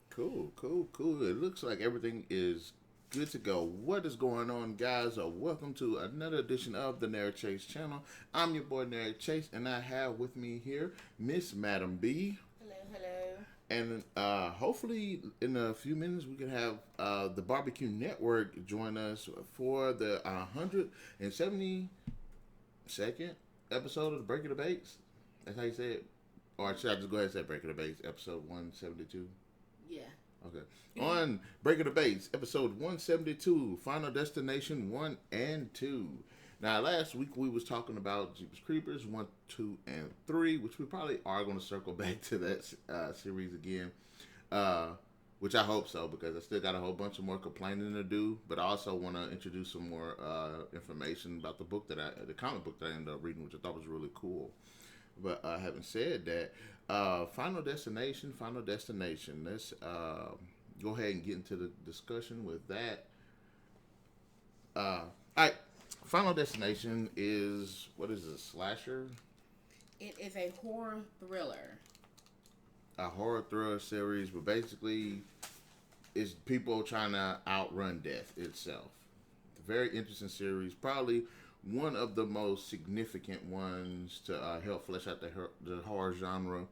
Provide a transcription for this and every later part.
Cool, cool, cool. It looks like everything is good to go. What is going on, guys? Welcome to another edition of the Narik Chase channel. I'm your boy Narik Chase, and I have with me here Miss Madam B. Hello, hello. And hopefully, in a few minutes, we can have the BBQ Network join us for the 172nd episode of the Breaking the Baits. That's how you say it. Or should I just go ahead and say Breaking the Baits, episode 172? Yeah. Okay. On Breaking the Baits, episode 172, Final Destination 1 and 2. Now, last week we was talking about Jeepers Creepers 1, 2, and 3, which we probably are going to circle back to that series again, which I hope so, because I still got a whole bunch of more complaining to do, but I also want to introduce some more information about the comic book that I ended up reading, which I thought was really cool. But having said that, Final Destination. Let's go ahead and get into the discussion with that. All right, Final Destination is, what is it, slasher? It is a horror thriller. A horror thriller series, but basically, it's people trying to outrun death itself. It's a very interesting series, probably one of the most significant ones to help flesh out the horror genre.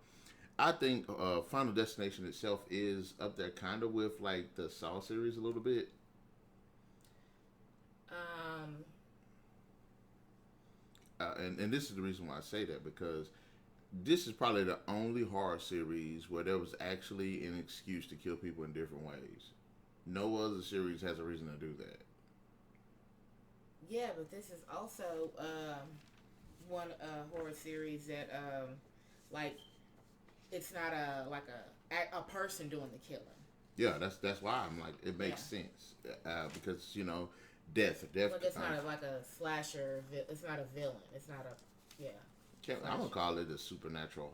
I think Final Destination itself is up there kind of with like the Saw series a little bit. And this is the reason why I say that, because this is probably the only horror series where there was actually an excuse to kill people in different ways. No other series has a reason to do that. Yeah, but this is also one horror series that like it's not a person doing the killing. Yeah, that's why I'm like, it makes sense because death. Like it's not like a slasher. It's not a villain. It's not a I'm gonna call it a supernatural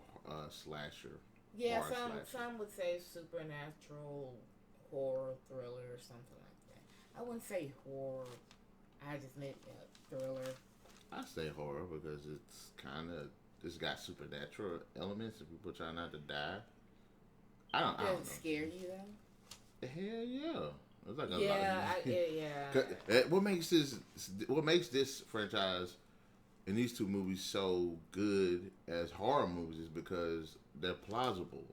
slasher. Yeah, some would say supernatural horror thriller or something like that. I wouldn't say horror. I just meant thriller. I say horror because it's got supernatural elements and people try not to die. I don't know. Scare you though? Hell yeah. It's like yeah. What makes this franchise and these two movies so good as horror movies is because they're plausible.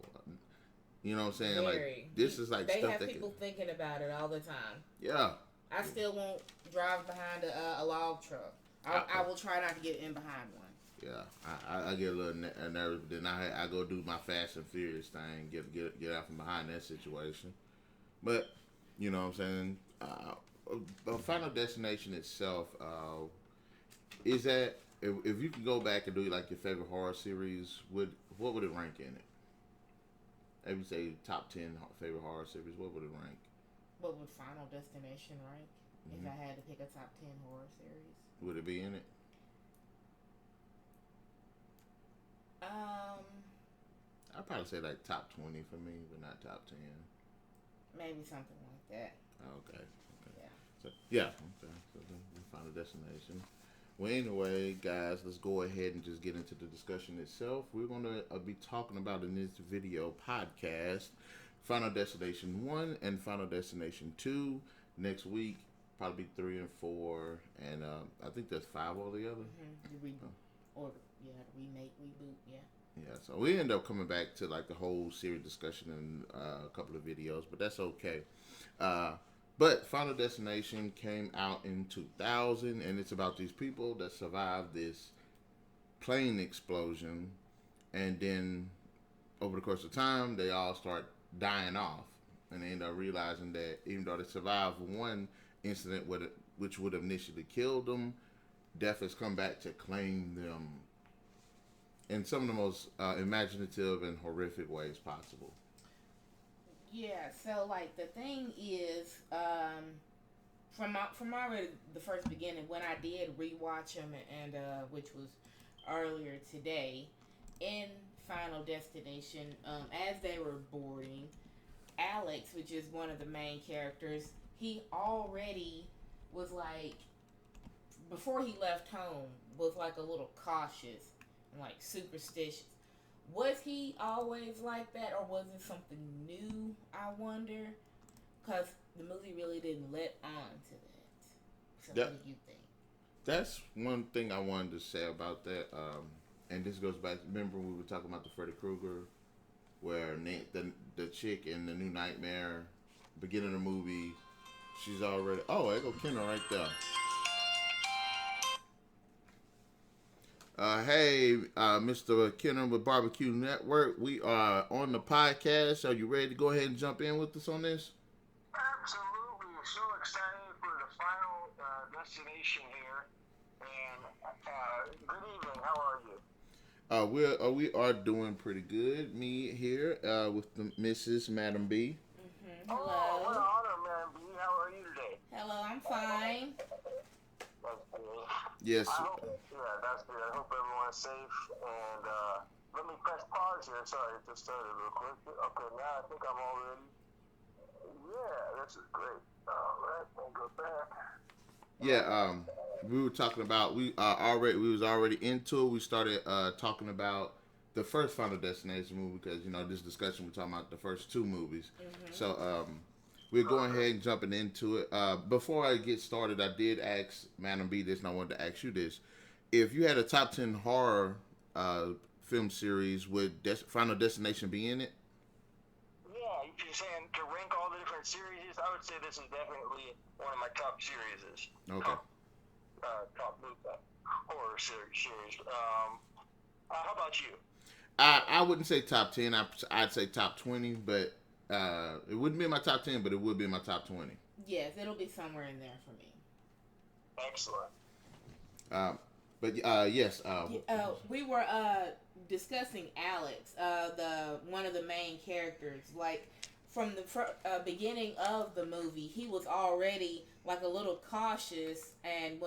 You know what I'm saying? Very. Like this is like they stuff have people thinking about it all the time. Yeah. I still won't drive behind a log truck. I will try not to get in behind one. Yeah, I get a little nervous. Then I go do my Fast and Furious thing, get out from behind that situation. But you know what I'm saying. Final Destination itself is that if you can go back and do like your favorite horror series, what would it rank in it? If you say top 10 favorite horror series, what would it rank? What would Final Destination rank if I had to pick a top 10 horror series? Would it be in it? I'd probably say like top 20 for me, but not top 10. Maybe something like that. Okay. Yeah. So okay. So the Final Destination. Well, anyway, guys, let's go ahead and just get into the discussion itself. We're going to be talking about in this video podcast Final Destination 1 and Final Destination 2 next week. Probably 3 and 4, and I think there's 5 altogether. The remake, reboot, yeah. Yeah, so we end up coming back to like the whole series discussion in a couple of videos, but that's okay. But Final Destination came out in 2000, and it's about these people that survived this plane explosion, and then over the course of time, they all start dying off, and they end up realizing that even though they survived one incident which would have initially killed them, death has come back to claim them in some of the most imaginative and horrific ways possible. Yeah, so like the thing is, from already the first beginning, when I did rewatch them, and which was earlier today, in Final Destination, as they were boarding, Alex, which is one of the main characters, he already was like, before he left home, was like a little cautious and like superstitious. Was he always like that, or was it something new? I wonder, because the movie really didn't let on to that. So, what do you think? That's one thing I wanted to say about that. And this goes back. Remember we were talking about the Freddy Krueger, where the chick in the New Nightmare, beginning of the movie, she's already. Oh, there go Kendall right there. Hey, Mr. Kenner with BBQ Network. We are on the podcast. Are you ready to go ahead and jump in with us on this? Absolutely. We're so excited for the final destination here. And good evening. How are you? We are doing pretty good. Me here with the Mrs. Madam B. Mm-hmm. Hello. Oh, what an honor, Madam B. How are you today? Hello, I'm fine. That's good. Yes. That's good. I hope everyone's safe. And let me press pause here. Sorry, it just started real quick. Okay, now I think I'm all ready. Yeah, this is great. All right, we'll go back. Yeah, we were talking about we was already into it. We started talking about the first Final Destination movie because this discussion we're talking about the first two movies. Mm-hmm. So we're going ahead and jumping into it. Before I get started, I did ask Madam B this, and I wanted to ask you this: if you had a top 10 horror film series, would Final Destination be in it? Yeah, if you're saying to rank all the different series, I would say this is definitely one of my top series. Okay. Top horror series. How about you? I wouldn't say top 10. I'd say top 20, but it wouldn't be in my top 10, but it would be in my top 20. Yes, it'll be somewhere in there for me. Excellent. Yes. We were discussing Alex, one of the main characters. Like from the beginning of the movie, he was already like a little cautious, and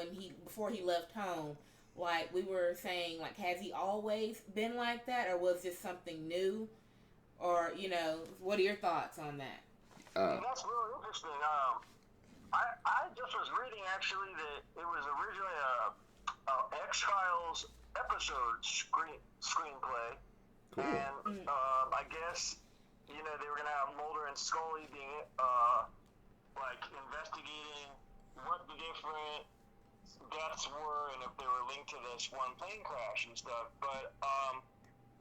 before he left home, like we were saying, like has he always been like that, or was this something new? Or what are your thoughts on that? That's really interesting. I just was reading actually that it was originally a X-Files episode screenplay. Cool. And I guess they were gonna have Mulder and Scully being like investigating what the different deaths were and if they were linked to this one plane crash and stuff. But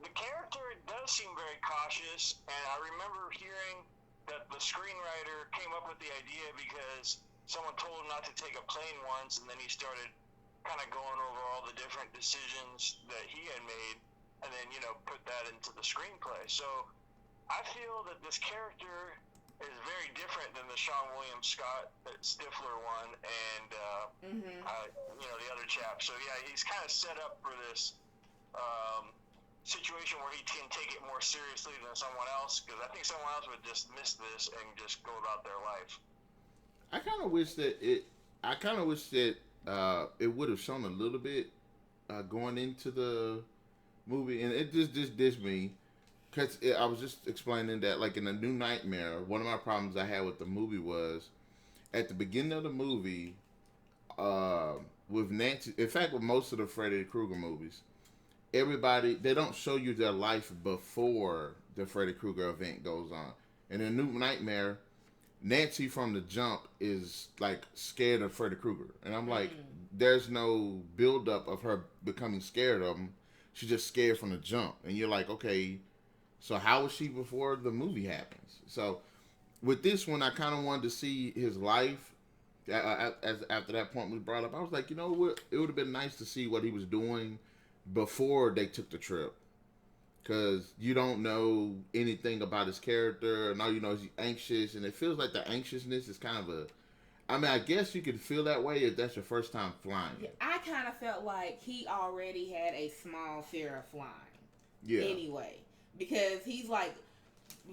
the character does seem very cautious, and I remember hearing that the screenwriter came up with the idea because someone told him not to take a plane once, and then he started kind of going over all the different decisions that he had made, and then put that into the screenplay. So I feel that this character is very different than the Sean William Scott Stifler one, and the other chap. So yeah, he's kind of set up for this situation where he can take it more seriously than someone else, because I think someone else would just miss this and just go about their life. I kind of wish that it would have shown a little bit going into the movie, and it just dissed me because I was just explaining that, like in the New Nightmare, one of my problems I had with the movie was at the beginning of the movie with Nancy. In fact, with most of the Freddy Krueger movies, they don't show you their life before the Freddy Krueger event goes on. In the New Nightmare, Nancy from the jump is like scared of Freddy Krueger, and I'm like, there's no build up of her becoming scared of him. She's just scared from the jump, and you're like, okay, so how was she before the movie happens? So with this one, I kind of wanted to see his life. As after that point was brought up, I was like, you know what? It would have been nice to see what he was doing before they took the trip, because you don't know anything about his character, and all you know is he's anxious, and it feels like the anxiousness is kind of I guess you could feel that way if that's your first time flying. Yeah, I kind of felt like he already had a small fear of flying. Yeah. Anyway, because he's like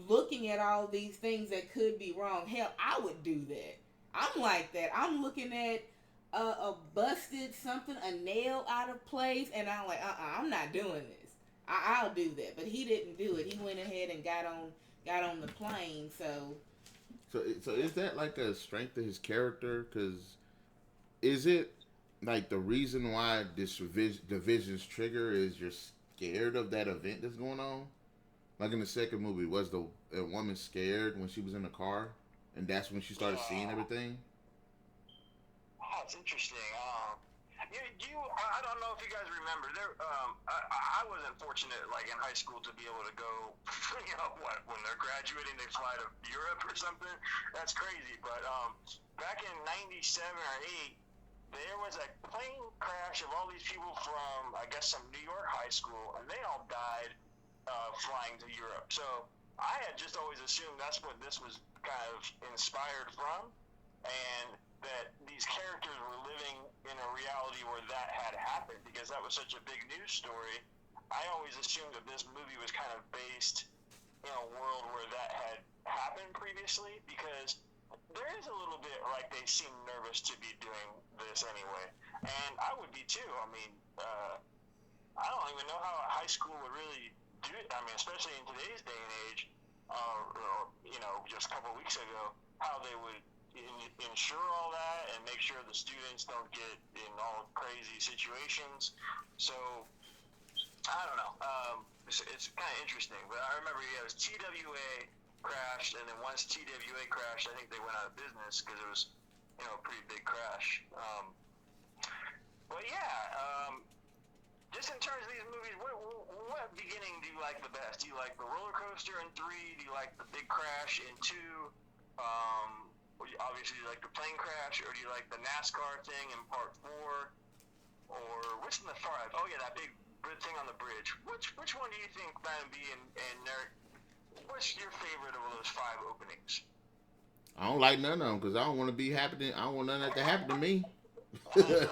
looking at all these things that could be wrong. Hell, I would do that. I'm like that. I'm looking at a busted something, a nail out of place, and I'm like, I'm not doing this. I'll do that. But he didn't do it. He went ahead and got on the plane. So is that like a strength of his character? Because is it like the reason why this division's trigger is you're scared of that event that's going on. Like in the second movie, was the woman scared when she was in the car, and that's when she started seeing everything? That's interesting. I don't know if you guys remember. I wasn't fortunate, like in high school, to be able to go. When they're graduating, they fly to Europe or something. That's crazy. But back in '97 or '8, there was a plane crash of all these people from, I guess, some New York high school, and they all died flying to Europe. So I had just always assumed that's what this was kind of inspired from, and that these characters were living in a reality where that had happened, because that was such a big news story. I always assumed that this movie was kind of based in a world where that had happened previously, because there is a little bit like they seem nervous to be doing this anyway. And I would be too. I mean, I don't even know how a high school would really do it. I mean, especially in today's day and age, or just a couple of weeks ago, how they would ensure all that and make sure the students don't get in all crazy situations. So I don't know. It's kind of interesting. But I remember it was TWA crashed, and then once TWA crashed, I think they went out of business because it was a pretty big crash. But yeah, just in terms of these movies, what beginning do you like the best? Do you like the roller coaster in 3? Do you like the big crash in 2? Obviously, do you like the plane crash, or do you like the NASCAR thing in part 4? Or which in the 5? Oh yeah, that big thing on the bridge. Which one do you think, MademB and Narik, what's your favorite of those 5 openings? I don't like none of them because I don't want to be happening. I don't want none of that to happen to me. Well,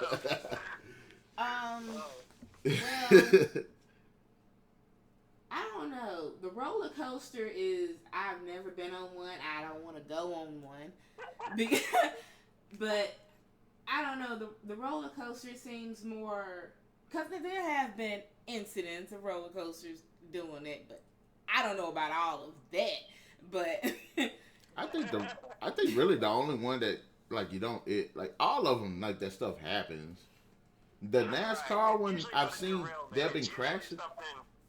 I don't know. The roller coaster is, I've never been on one. I don't want to go on one. But I don't know. The roller coaster seems more, because there have been incidents of roller coasters doing it, but I don't know about all of that. But I think really the only one that like all of them, like that stuff happens. The NASCAR one I've seen, they've been crashing.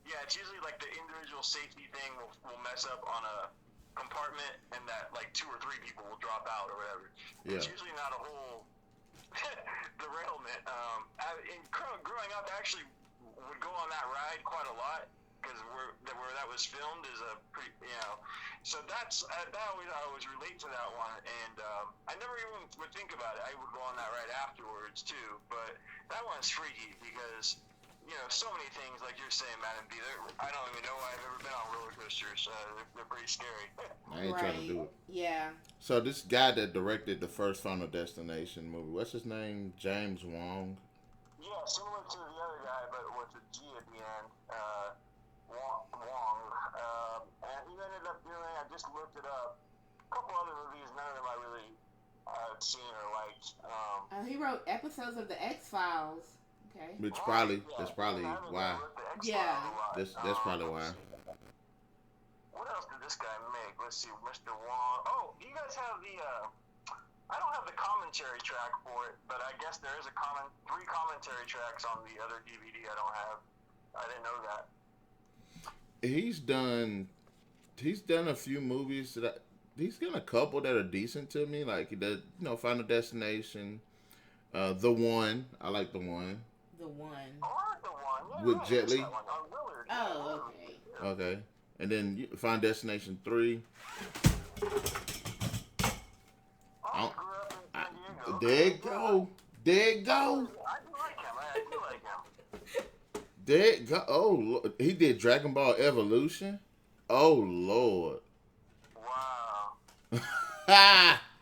Yeah, it's usually like the individual safety thing will mess up on a compartment, and that like 2 or 3 people will drop out or whatever. Yeah. It's usually not a whole derailment. Growing up, I actually would go on that ride quite a lot, because where that was filmed is a pretty, so that's that I always relate to that one, and I never even would think about it. I would go on that ride afterwards too, but that one's freaky because so many things, like you're saying, MademB. I don't even know I've ever been on roller coasters. They're pretty scary. I ain't trying to do it. Yeah. So this guy that directed the first Final Destination movie, what's his name? James Wong. Yeah, similar to the other guy, but with a G at the end. Wong. And he ended up doing, I just looked it up, a couple other movies, none of them I really seen or liked. He wrote episodes of the X-Files. Okay. That's probably why. Yeah. That's probably why. What else did this guy make? Let's see, Mr. Wong. Oh, you guys have the, I don't have the commentary track for it, but I guess there is 3 commentary tracks on the other DVD I don't have. I didn't know that. He's done a few movies he's done a couple that are decent to me, like he did, Final Destination, The One. I like The One. The One. Oh, I like The One. Yeah, with Jet Li. Oh, okay. Okay, and then Final Destination 3. There you go. There you go. I do like him. There you go. Oh, Lord. He did Dragon Ball Evolution. Oh, Lord. Wow.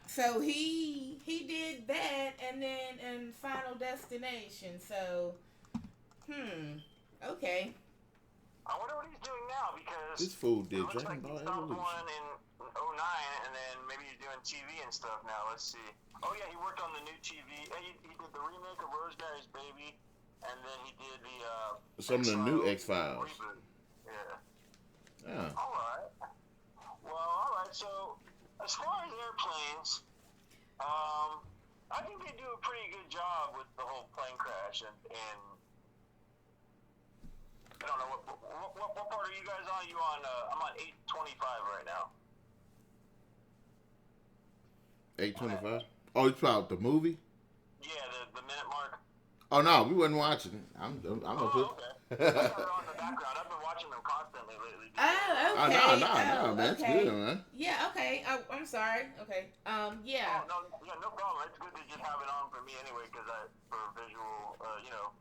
So he did that, and then in Final Destination. So, okay. I wonder what he's doing now, because this fool did Dragon Ball Evolution. One in 2009, and then maybe he's doing TV and stuff now. Let's see. Oh yeah, he worked on the new TV. He did the remake of Rosemary's Baby, and then he did the some of the new X-Files. Reboot. Yeah. All right. Well, all right. So as far as airplanes, I think they do a pretty good job with the whole plane crash and I don't know what part are you guys on? You on? I'm on 825 right now. 8:25. Oh, it's about the movie. Yeah, the minute mark. Oh no, we wasn't watching it. I'm Okay. I got it on the background. I've been watching them constantly lately. Oh, okay. Oh, no, man. It's Okay. good, man. Yeah, okay. I'm sorry. Okay. Yeah. Oh, no problem. It's good to just have it on for me anyway, because for visual,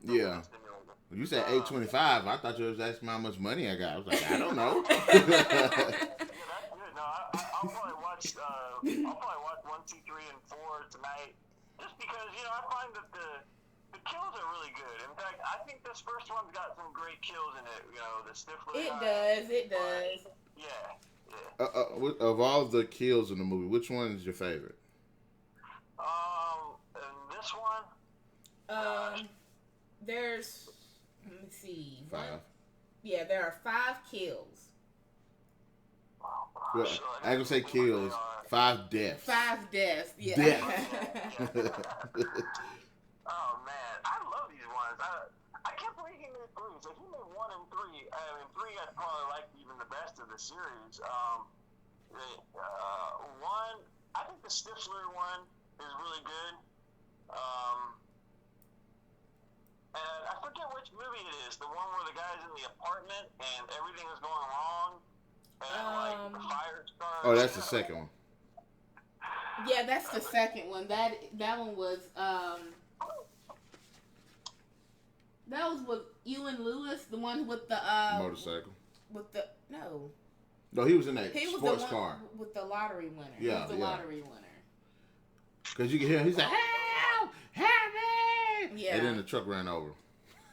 Yeah. stimulating. When you said 8:25, I thought you was asking how much money I got. I was like, I don't know. Yeah, that's good. No, I'll probably watch. I'll probably watch 1, 2, 3, and 4 tonight, just because I find that the kills are really good. In fact, I think this first one's got some great kills in it. The Stifler. It does. Yeah. Of all the kills in the movie, which one is your favorite? And this one. There's. Let me see. 5. Yeah, there are 5 kills. Well, I ain't gonna say kills. 5 deaths. 5 deaths. Yeah. Oh man, I love these ones. I can't believe he made 3. So he made 1 and 3. I mean, 3 I probably like even the best of the series. One, I think the Stifler one is really good. And I forget which movie it is. The one where the guy's in the apartment and everything is going wrong, and the fire starts. Oh, that's the second one. Yeah, that's the second one. That one was that was with Ewan Lewis, the one with the motorcycle. With the no. No, he was in that He was sports the one car with the lottery winner. Yeah, he was the lottery winner. Because you can hear him, he's like, help me! Yeah. And then the truck ran over.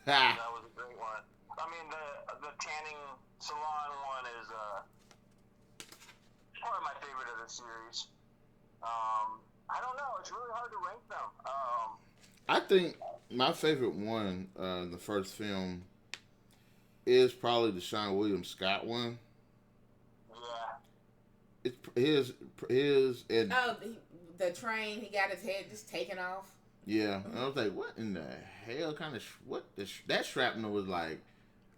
That was a great one. I mean, the tanning salon one is probably my favorite of the series. I don't know. It's really hard to rank them. I think my favorite one in the first film is probably the Sean William Scott one. Yeah. It's his and the train. He got his head just taken off. Yeah, and I was like, what in the hell kind of that shrapnel was like?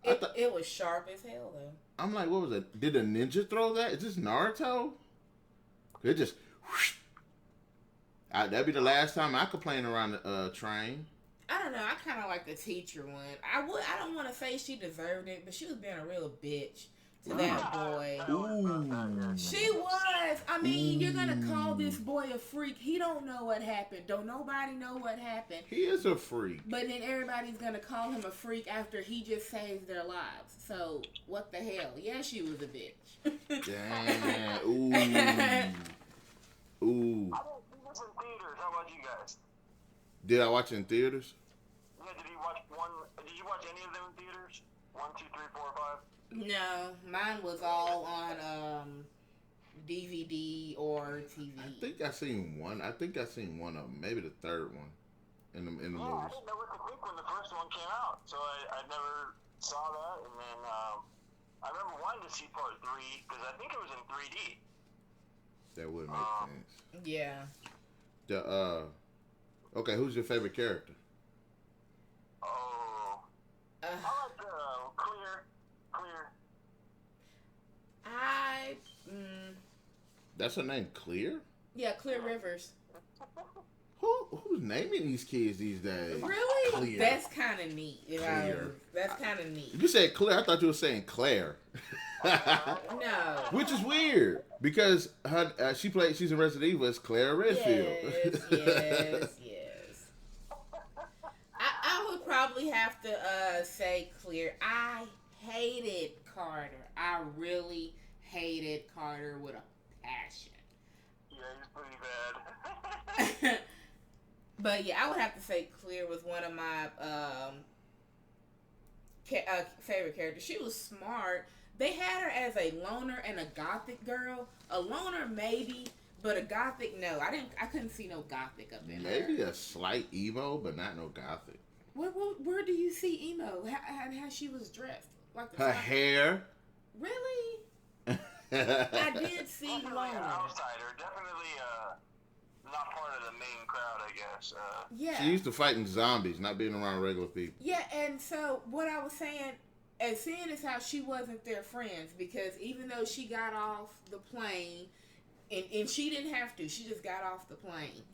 It was sharp as hell though. I'm like, what was it? Did a ninja throw that? Is this Naruto? It just. Whoosh. That'd be the last time I complain around the train. I don't know. I kind of like the teacher one. I don't want to say she deserved it, but she was being a real bitch to that boy. Ooh. She was. I mean, you're gonna call this boy a freak. He don't know what happened. Don't nobody know what happened. He is a freak. But then everybody's gonna call him a freak after he just saved their lives. So what the hell? Yeah, she was a bitch. Damn. Ooh. Ooh. I don't see this in theaters. How about you guys? Did I watch it in theaters? Yeah. Did you watch any of them in theaters? 1, 2, 3, 4, 5. No, mine was all on DVD or TV. I think I seen one. I think I seen one of them. Maybe the third one in the I movies. didn't know what to think when the first one came out, so I never saw that. And then I remember wanting to see part 3 because I think it was in 3D. That would make sense. Yeah. Okay, who's your favorite character? Oh, I like Clear. That's her name, Clear? Yeah, Clear Rivers. Who's naming these kids these days? Really? Clear. That's kind of neat. Clear. That's kind of neat. You said Clear. I thought you were saying Claire. No. Which is weird because she's in Resident Evil as Claire Redfield. Yes. I would probably have to say Clear. I hated Carter. I really hated Carter with a passion. Yeah, he's pretty bad. But yeah, I would have to say Clear was one of my favorite characters. She was smart. They had her as a loner and a gothic girl. A loner maybe, but a gothic no. I couldn't see no gothic up in there. Maybe a slight emo, but not no gothic. Where do you see emo? How she was dressed? Like her hair. Really? I did see definitely loner. An outsider. Definitely not part of the main crowd, I guess. Yeah. She used to fighting zombies, not being around regular people. Yeah, and so what I was saying, And seeing as how she wasn't their friends, because even though she got off the plane, and she didn't have to, she just got off the plane.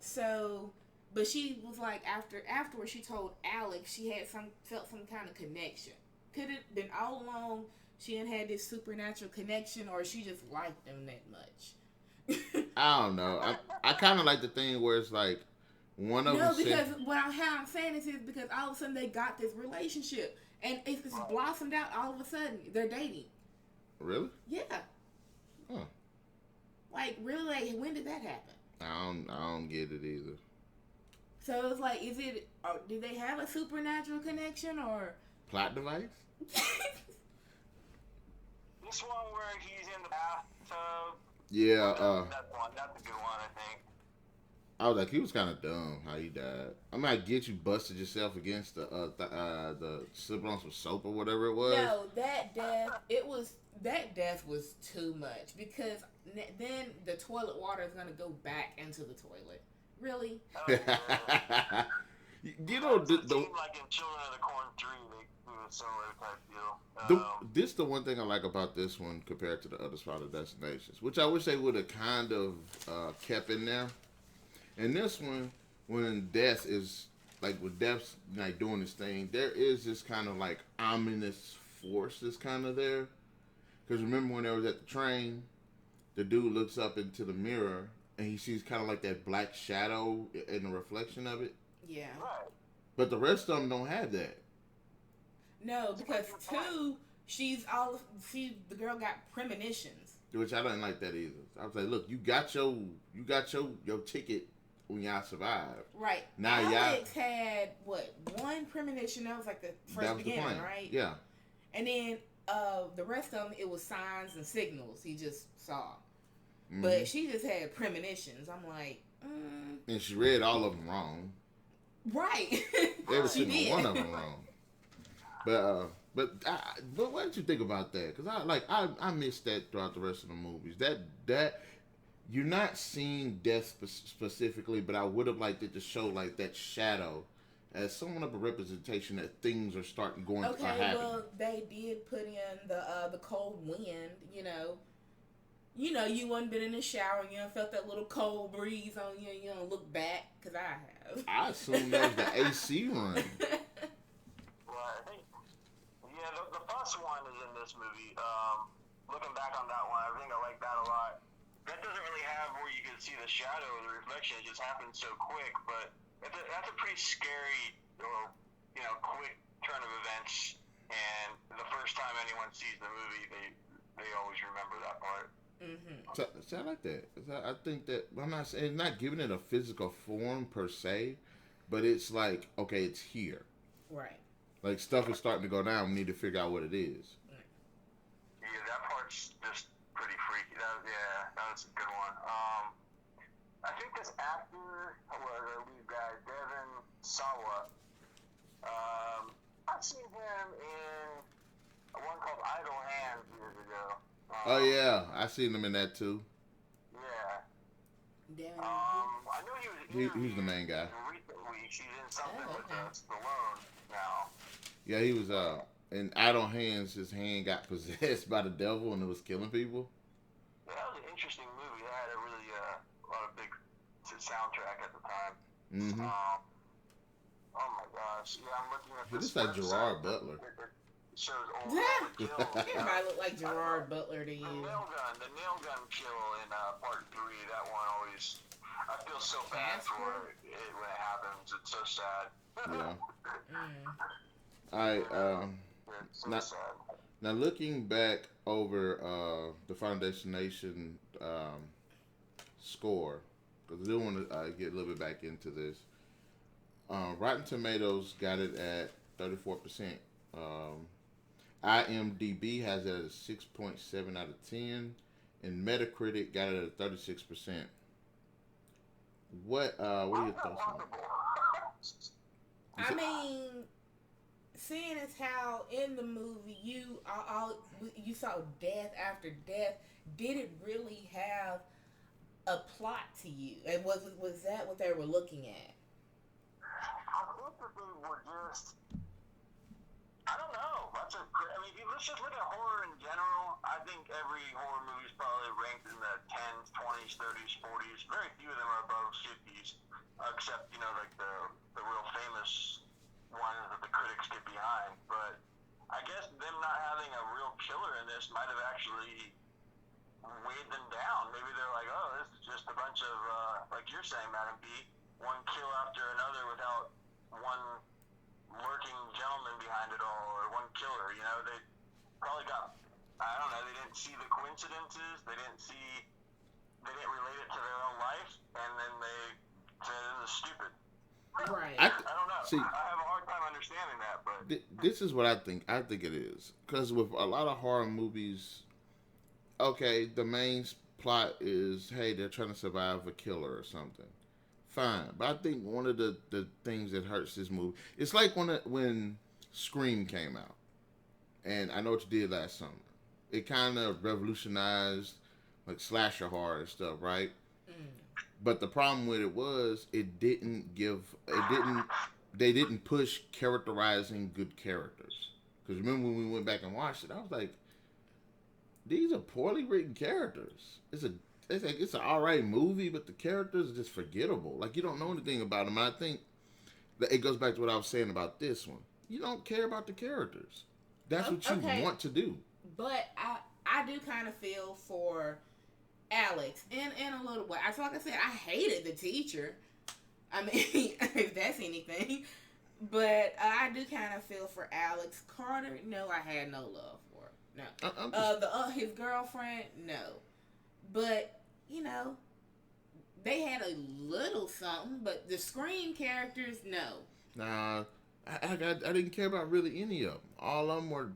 So, but she was like, afterwards, she told Alex she had felt some kind of connection. Could it been all along she didn't had this supernatural connection, or she just liked them that much? I don't know. I kind of like the thing where it's like one of them. No, because how I'm saying this is because all of a sudden they got this relationship, and it's blossomed out. All of a sudden they're dating. Really? Yeah. Huh. Like really? Like, when did that happen? I don't get it either. So it's like, do they have a supernatural connection or plot device? This one where he's in the bathtub. Yeah. That's a good one, I think. I was like, he was kind of dumb how he died. I mean, I get you busted yourself against the slipping on some soap or whatever it was. No, that death was too much, because then the toilet water is gonna go back into the toilet. Really? Oh, yeah. You know, like in Children of the Corn 3, they do a similar type deal. This the one thing I like about this one compared to the other Final Destinations, which I wish they would have kind of kept in there. In this one, when Death's like doing this thing, there is this kind of like ominous force that's kind of there. Because remember when they was at the train, the dude looks up into the mirror and he sees kind of like that black shadow in the reflection of it. Yeah. Right. But the rest of them don't have that. No, because the girl got premonitions. Which I didn't like that either. I was like, look, you got your ticket when y'all survived. Right. Now Alex had one premonition. That was like the first beginning, right? Yeah. And then the rest of them, it was signs and signals he just saw. Mm-hmm. But she just had premonitions. I'm like, And she read all of them wrong. Right. Every single one of them wrong. But what did you think about that? Because I missed that throughout the rest of the movies. That you're not seeing death specifically, but I would have liked it to show like that shadow as somewhat of a representation that things are starting going to happen. Well, they did put in the cold wind. You wasn't been in the shower and you felt that little cold breeze on you. You don't look back, because I have. I assume that was the AC run. Right. Yeah, the first one is in this movie. Looking back on that one, I think I like that a lot. That doesn't really have where you can see the shadow or the reflection. It just happens so quick, but that's a pretty scary or quick turn of events. And the first time anyone sees the movie, they always remember that part. Mm-hmm. So I like that. I think that I'm not saying not giving it a physical form per se, but it's like, okay, it's here. Right. Like stuff is starting to go down. We need to figure out what it is. Yeah, that part's just pretty freaky. That was a good one. I think this actor, the lead guy, Devon Sawa, I've seen him in one called Idle Hands years ago. Oh yeah, I seen him in that too. Yeah. I know he was the main guy. In recent weeks, he's in something with Stallone now. Yeah, he was in Idle Hands. His hand got possessed by the devil and it was killing people. Yeah, that was an interesting movie. That had a really a lot of big soundtrack at the time. Mm-hmm. Oh my gosh! Yeah, I'm looking at He this. looks like Gerard Butler. It shows old kills. Everybody look like Gerard Butler to you. The nail gun kill in part 3. That one always. I feel so bad for it when it happens. It's so sad. Yeah. It's so sad. Now looking back over the Final Destination score, because I do want to get a little bit back into this. Rotten Tomatoes got it at 34%. IMDb has it at a 6.7 out of 10, and Metacritic got it at 36%. What are your thoughts on that? I mean, seeing as how in the movie you saw death after death, did it really have a plot to you? And was that what they were looking at? I think that they were just. I don't know. I mean, let's just look at horror in general. I think every horror movie is probably ranked in the 10s, 20s, 30s, 40s. Very few of them are above 50s, except, like the real famous ones that the critics get behind. But I guess them not having a real killer in this might have actually weighed them down. Maybe they're like, oh, this is just a bunch of, like you're saying, MademB, one kill after another without one lurking gentleman behind it all, or one killer. They probably got, I don't know, they didn't see the coincidences, they didn't relate it to their own life, and then they said this is stupid. Right. I don't know. See, I have a hard time understanding that, but this is what I think. I think it is because with a lot of horror movies, okay, the main plot is, hey, they're trying to survive a killer or something. Fine, but I think one of the things that hurts this movie, it's like when Scream came out, and I know what you did last summer. It kind of revolutionized like slasher horror and stuff, right? But the problem with it was they didn't push characterizing good characters. Because remember when we went back and watched it, I was like, these are poorly written characters. It's an alright movie, but the characters are just forgettable. Like, you don't know anything about them. I think that it goes back to what I was saying about this one. You don't care about the characters. That's what you want to do. But I do kind of feel for Alex in a little way. Like I said, I hated the teacher. I mean, if that's anything. But I do kind of feel for Alex. Carter, no, I had no love for. No. His girlfriend, no. But, they had a little something, but the Scream characters, no. Nah, I didn't care about really any of them. All of them were,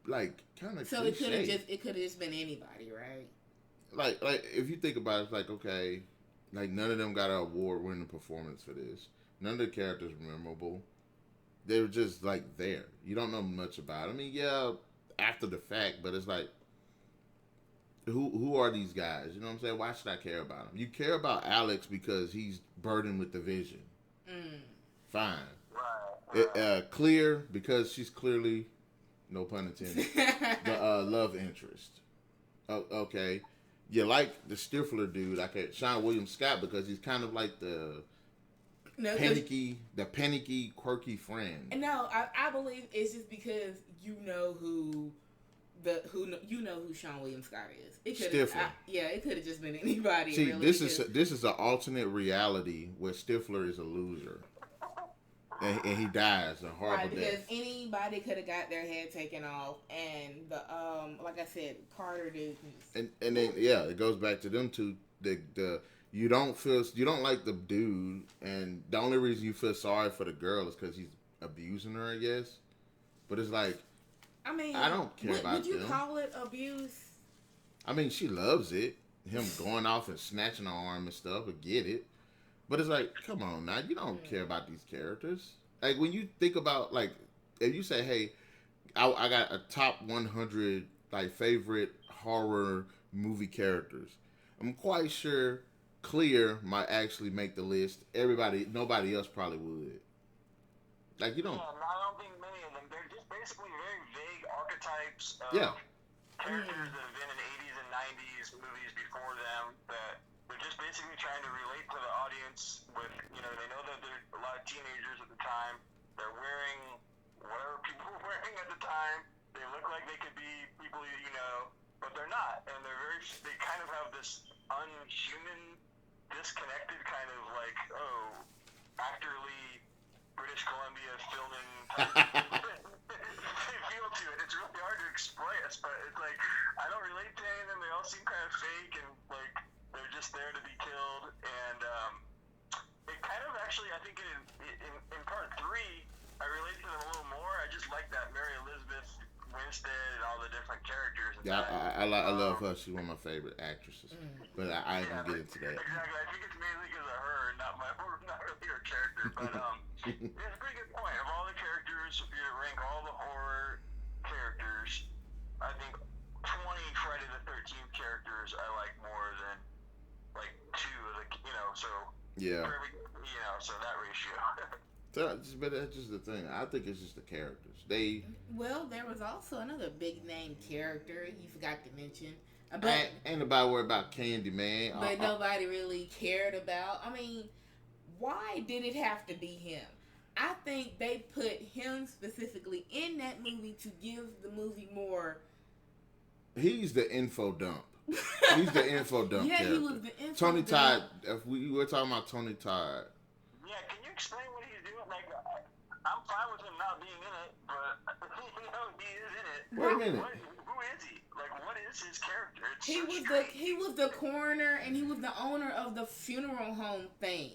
like, kind of So cliche. It could have just been anybody, right? Like, if you think about it, it's like, okay, like, none of them got an award-winning performance for this. None of the characters were memorable. They were just, like, there. You don't know much about them. I mean, yeah, after the fact, but it's like, who are these guys? You know what I'm saying? Why should I care about them? You care about Alex because he's burdened with the vision. Fine. Clear because she's clearly, no pun intended, the love interest. Okay. You like the Stifler dude, like Sean William Scott, because he's kind of like the panicky, quirky friend. No, I believe it's just because you know who Sean William Scott is. Stifler. It could have just been anybody. See, really, this is an alternate reality where Stifler is a loser. And he dies a horrible death. Because anybody could have got their head taken off, and the like I said, Carter dude. And then it goes back to them two. You don't like the dude, and the only reason you feel sorry for the girl is because he's abusing her, I guess. But it's like, I mean, I don't care about them. Would you call it abuse? I mean, she loves it. Him going off and snatching her arm and stuff. I get it. But it's like, come on now, you don't care about these characters. Like, when you think about, like, if you say, hey, I got a top 100, like, favorite horror movie characters, I'm quite sure Clear might actually make the list. Nobody else probably would. Like, you don't... Yeah, I don't think many of them. They're just basically very vague archetypes of characters that have been in 80s and 90s movies before them that... They're just basically trying to relate to the audience with, they know that there are a lot of teenagers at the time. They're wearing whatever people were wearing at the time. They look like they could be people but they're not. And they kind of have this unhuman, disconnected kind of like, actorly British Columbia filming feel to it. It's really hard to express, but it's like, I don't relate to any of them. They all seem kind of fake and like, they're just there to be killed, and it kind of actually, I think in part 3, I relate to them a little more. I just like that Mary Elizabeth Winstead and all the different characters. Yeah, I love her. She's one of my favorite actresses, but I ain't gonna get into that. Exactly, I think it's mainly because of her, and not really her character. But it's a pretty good point. Of all the characters, if you rank all the horror characters, I think 20 Friday the 13th characters I like more than like 2 of the, so yeah, so that ratio. But that's just the thing. I think it's just the characters. Well, there was also another big name character you forgot to mention. But ain't nobody worried about Candyman. But nobody really cared about. I mean, why did it have to be him? I think they put him specifically in that movie to give the movie more. He's the info dump. He's the info dump character. He was the info Tony dump. Todd. If we were talking about Tony Todd. Yeah, can you explain what he's doing? Like, I'm fine with him not being in it, but he is in it. Wait a minute. Who is he? Like, what is his character? He was the coroner, and he was the owner of the funeral home thing.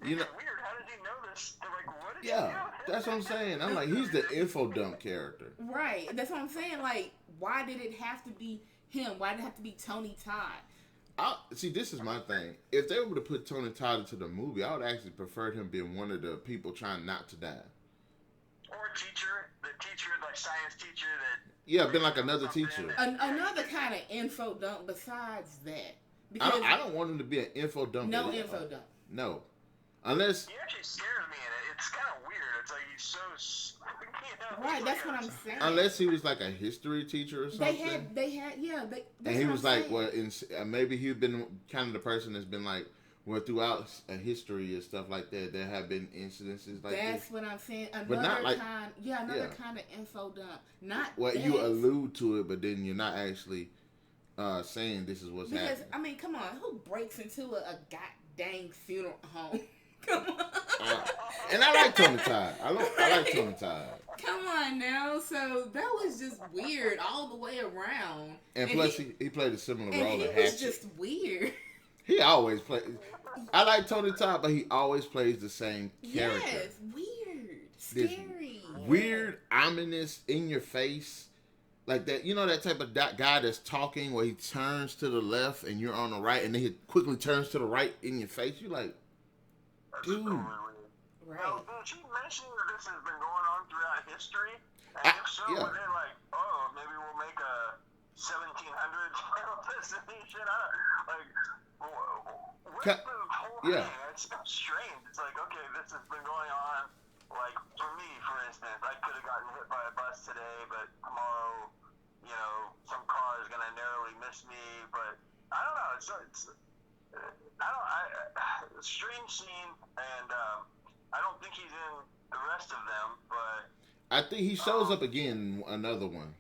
You know, weird. How did he know this? They're like, what is he doing? That's what I'm saying. I'm like, he's the info dump character. Right. That's what I'm saying. Like, why did it have to be him? Why did it have to be Tony Todd? See, this is my thing. If they were to put Tony Todd into the movie, I would actually prefer him being one of the people trying not to die. Or a teacher, like science teacher that... Yeah, been like another teacher. Another kind of info dump besides that. Because I don't want him to be an info dump. No info dump. No. Unless... He actually scares me in it. It's kind of weird. It's like he's so... Right, that's what I'm saying. Unless he was like a history teacher or something. They had, and he was like, well, maybe he'd been kind of the person that's been like, well, throughout history and stuff like that, there have been incidences like that's this. What I'm saying. But not like, another kind of info dump. Not well, that. you allude to it, but then you're not actually saying this is what's happening. Because, I mean, come on, who breaks into a goddamn funeral home? Come on. And I like Tony Todd. I like Tony Todd. Come on now. So that was just weird all the way around. And plus, he played a similar role in Hatchet. He was just weird. He always plays. I like Tony Todd, but he always plays the same character. Yes, weird, scary, weird, ominous, in your face, like that. You know that type of guy that's talking where he turns to the left and you're on the right, and then he quickly turns to the right in your face. You like, dude. Right. Now, did she mention that this has been going on throughout history? And if so, were they like, oh, maybe we'll make a 1700s impersonation? What's the whole thing? It's strange. It's like, okay, this has been going on. Like, for me, for instance, I could have gotten hit by a bus today, but tomorrow, you know, some car is going to narrowly miss me. But I don't know. It's a strange scene, and I don't think he's in the rest of them, but... I think he shows up again in another one.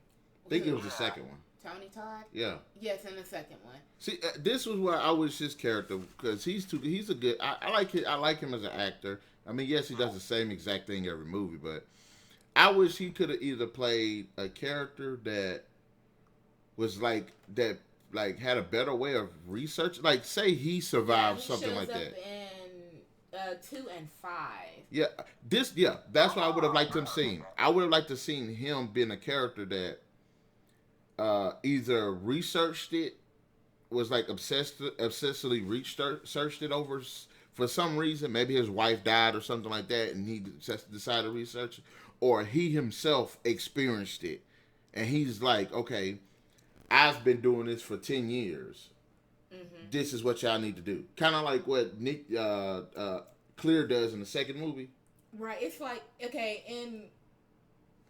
I think it was the second one. Tony Todd? Yeah. Yes, in the second one. See, this was where I wish his character, because he's a good... I like him as an actor. I mean, yes, he does the same exact thing every movie, but I wish he could have either played a character that was like had a better way of research. Like, say he survived something like that. In 2 and 5. Yeah, that's what I would have liked him seeing. I would have liked to seen him being a character that either researched it, was like obsessively researched it over for some reason. Maybe his wife died or something like that, and he decided to research it, or he himself experienced it, and he's like, okay, I've been doing this for 10 years. Mm-hmm. This is what y'all need to do. Kind of like what Nick Clear does in the second movie. Right. It's like, okay, in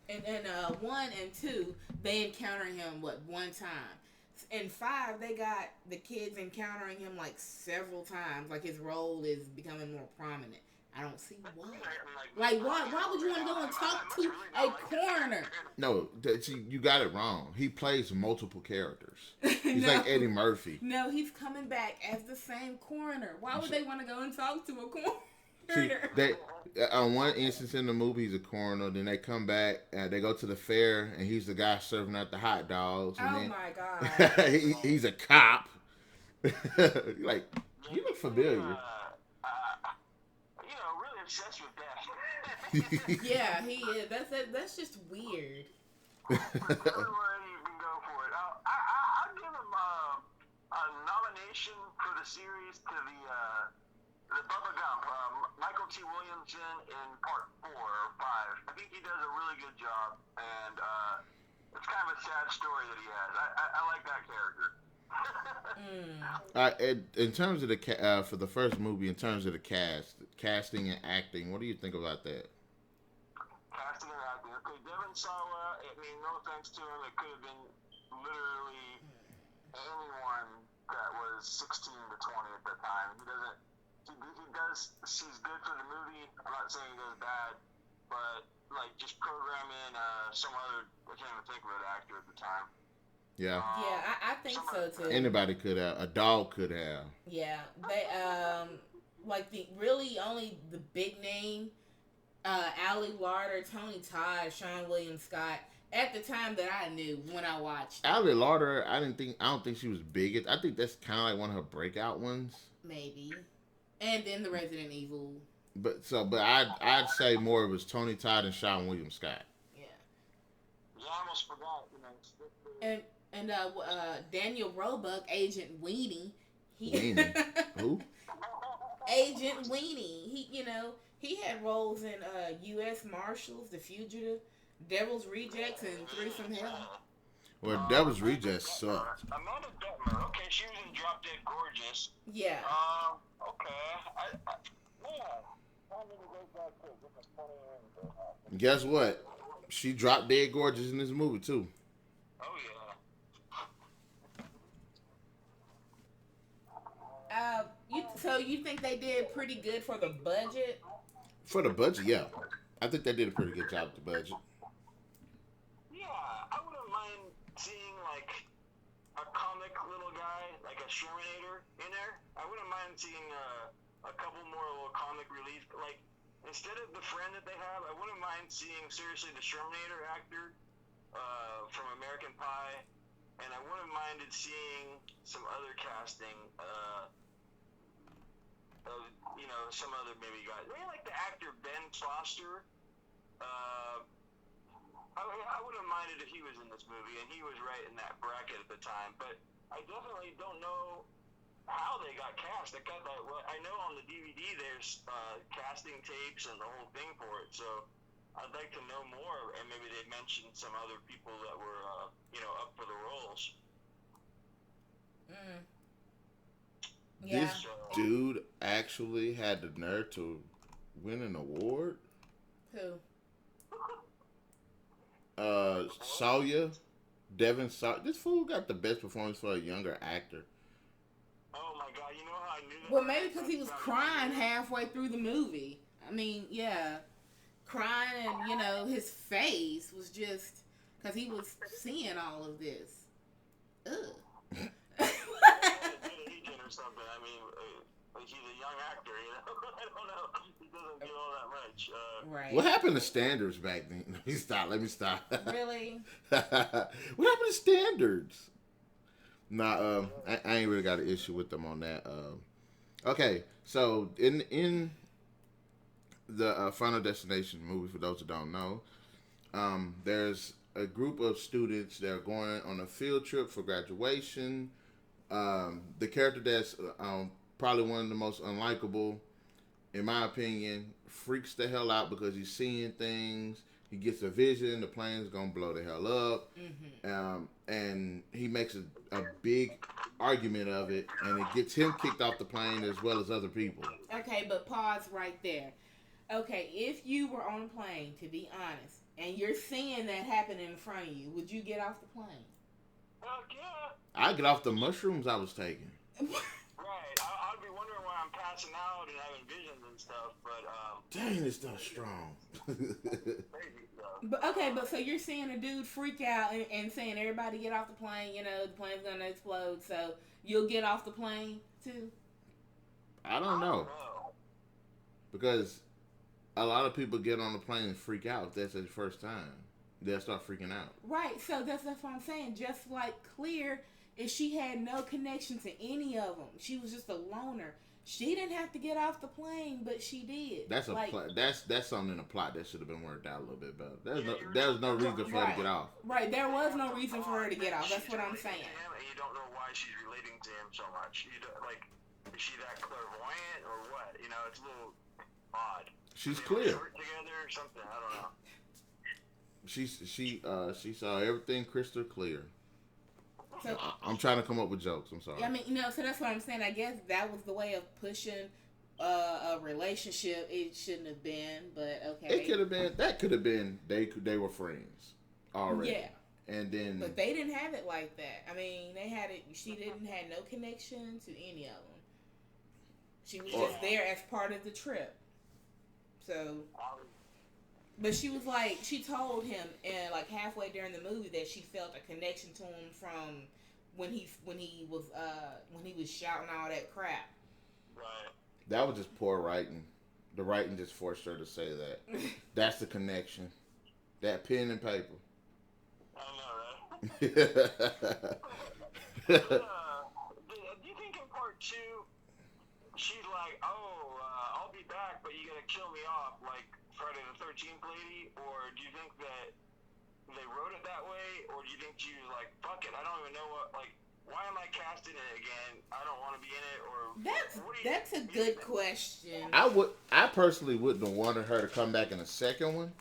1 and 2, they encounter him, one time. In 5, they got the kids encountering him, like, several times. Like, his role is becoming more prominent. I don't see why. Like, why would you want to go and talk to a coroner? No, you got it wrong. He plays multiple characters. He's like Eddie Murphy. No, he's coming back as the same coroner. Why would they want to go and talk to a coroner? See, on one instance in the movie, he's a coroner. Then they come back, they go to the fair, and he's the guy serving out the hot dogs. And my God. He's a cop. Like, you look familiar. Obsessed with that. Yeah, he is. That's just weird. Everywhere you can go for it. I'll give him a nomination for the series to the Bubba Gump. Michael T. Williamson in part 4 or 5. I think he does a really good job, and it's kind of a sad story that he has. I like that character. In terms of the for the first movie, in terms of the casting and acting, what do you think about that? Casting and acting. Okay, Devon Sawa. I mean, no offense to him, it could have been literally anyone that was 16 to 20 at the time. He doesn't. He does. He's good for the movie. I'm not saying he does bad, but like just program in some other. I can't even think of an actor at the time. Yeah. Yeah, I think so too. Anybody could have. A dog could have. Yeah, they like the really only the big name, Ali Larter, Tony Todd, Sean William Scott. At the time that I knew when I watched Ali Larter, I don't think she was big. I think that's kind of like one of her breakout ones. Maybe, and then the Resident Evil. But I'd say more it was Tony Todd and Sean William Scott. Yeah. Yeah, I almost forgot. And Daniel Roebuck, Agent Weenie. Weenie? Who? Agent Weenie. He had roles in U.S. Marshals, The Fugitive, Devil's Rejects, and Through Some Hell. Well, Devil's Rejects sucked. Amanda Detmer. Okay, she was in Drop Dead Gorgeous. Yeah. Okay. Guess what? She dropped Dead Gorgeous in this movie too. Oh yeah. So you think they did pretty good for the budget? For the budget, yeah. I think they did a pretty good job with the budget. Yeah, I wouldn't mind seeing like a comic little guy, like a Shermanator in there. I wouldn't mind seeing a couple more little comic relief. Like, instead of the friend that they have, I wouldn't mind seeing, seriously, the Shermanator actor from American Pie. And I wouldn't mind seeing some other casting of, some other maybe guys. Maybe like the actor Ben Foster. I wouldn't have minded if he was in this movie, and he was right in that bracket at the time. But I definitely don't know how they got cast. I know on the DVD there's casting tapes and the whole thing for it. So I'd like to know more, and maybe they mentioned some other people that were up for the roles. Yeah. This dude actually had the nerve to win an award. Who? Sawyer, Devon Sawa. This fool got the best performance for a younger actor. Oh my God! You know how I knew that? Well, maybe because he was crying halfway through the movie. I mean, yeah, crying, and his face was just because he was seeing all of this. Ugh. Or something. I mean, he's a young actor, I don't know. He doesn't do all that much. Right. What happened to standards back then? Let me stop. Really? What happened to standards? Nah, I ain't really got an issue with them on that. Okay, so in the Final Destination movie, for those who don't know, there's a group of students that are going on a field trip for graduation. The character that's probably one of the most unlikable, in my opinion, freaks the hell out because he's seeing things. He gets a vision, the plane's gonna blow the hell up, and he makes a big argument of it, and it gets him kicked off the plane as well as other people. Okay, but pause right there. Okay, if you were on a plane, to be honest, and you're seeing that happen in front of you, would you get off the plane? Heck yeah. I'd get off the mushrooms I was taking. Right. I'd be wondering why I'm passing out and having visions and stuff, but Dang, it's not strong. crazy stuff. But so you're seeing a dude freak out and saying everybody get off the plane, the plane's gonna explode, so you'll get off the plane too? I don't know. Because a lot of people get on the plane and freak out if that's their first time. They'll start freaking out. Right, so that's what I'm saying. Just like Clear, if she had no connection to any of them, she was just a loner. She didn't have to get off the plane, but she did. That's that's something in the plot that should have been worked out a little bit better. There was no reason for her to get off. Right, there was no reason for her to get off. That's what I'm saying. You don't know why she's relating to him so much. You don't, is she that clairvoyant or what? It's a little odd. She's clear. Together or something. I don't know. She saw everything crystal clear. So I'm trying to come up with jokes. I'm sorry. I mean, so that's what I'm saying. I guess that was the way of pushing a relationship. It shouldn't have been, but okay. It could have been. That could have been. They were friends already. Yeah. And then. But they didn't have it like that. I mean, they had it. She didn't have no connection to any of them. She was just there as part of the trip. So. But she was like, she told him, and like halfway during the movie, that she felt a connection to him from when he was shouting all that crap. Right. That was just poor writing. The writing just forced her to say that. That's the connection. That pen and paper. I know, right? Do you think in part 2, she's like, I'll be back, but you gotta kill me off, like Friday the 13th lady? Or do you think that they wrote it that way? Or do you think she was like, fuck it, I don't even know why am I casting it again? I don't want to be in it. Or that's a good question. I personally wouldn't have wanted her to come back in the second one.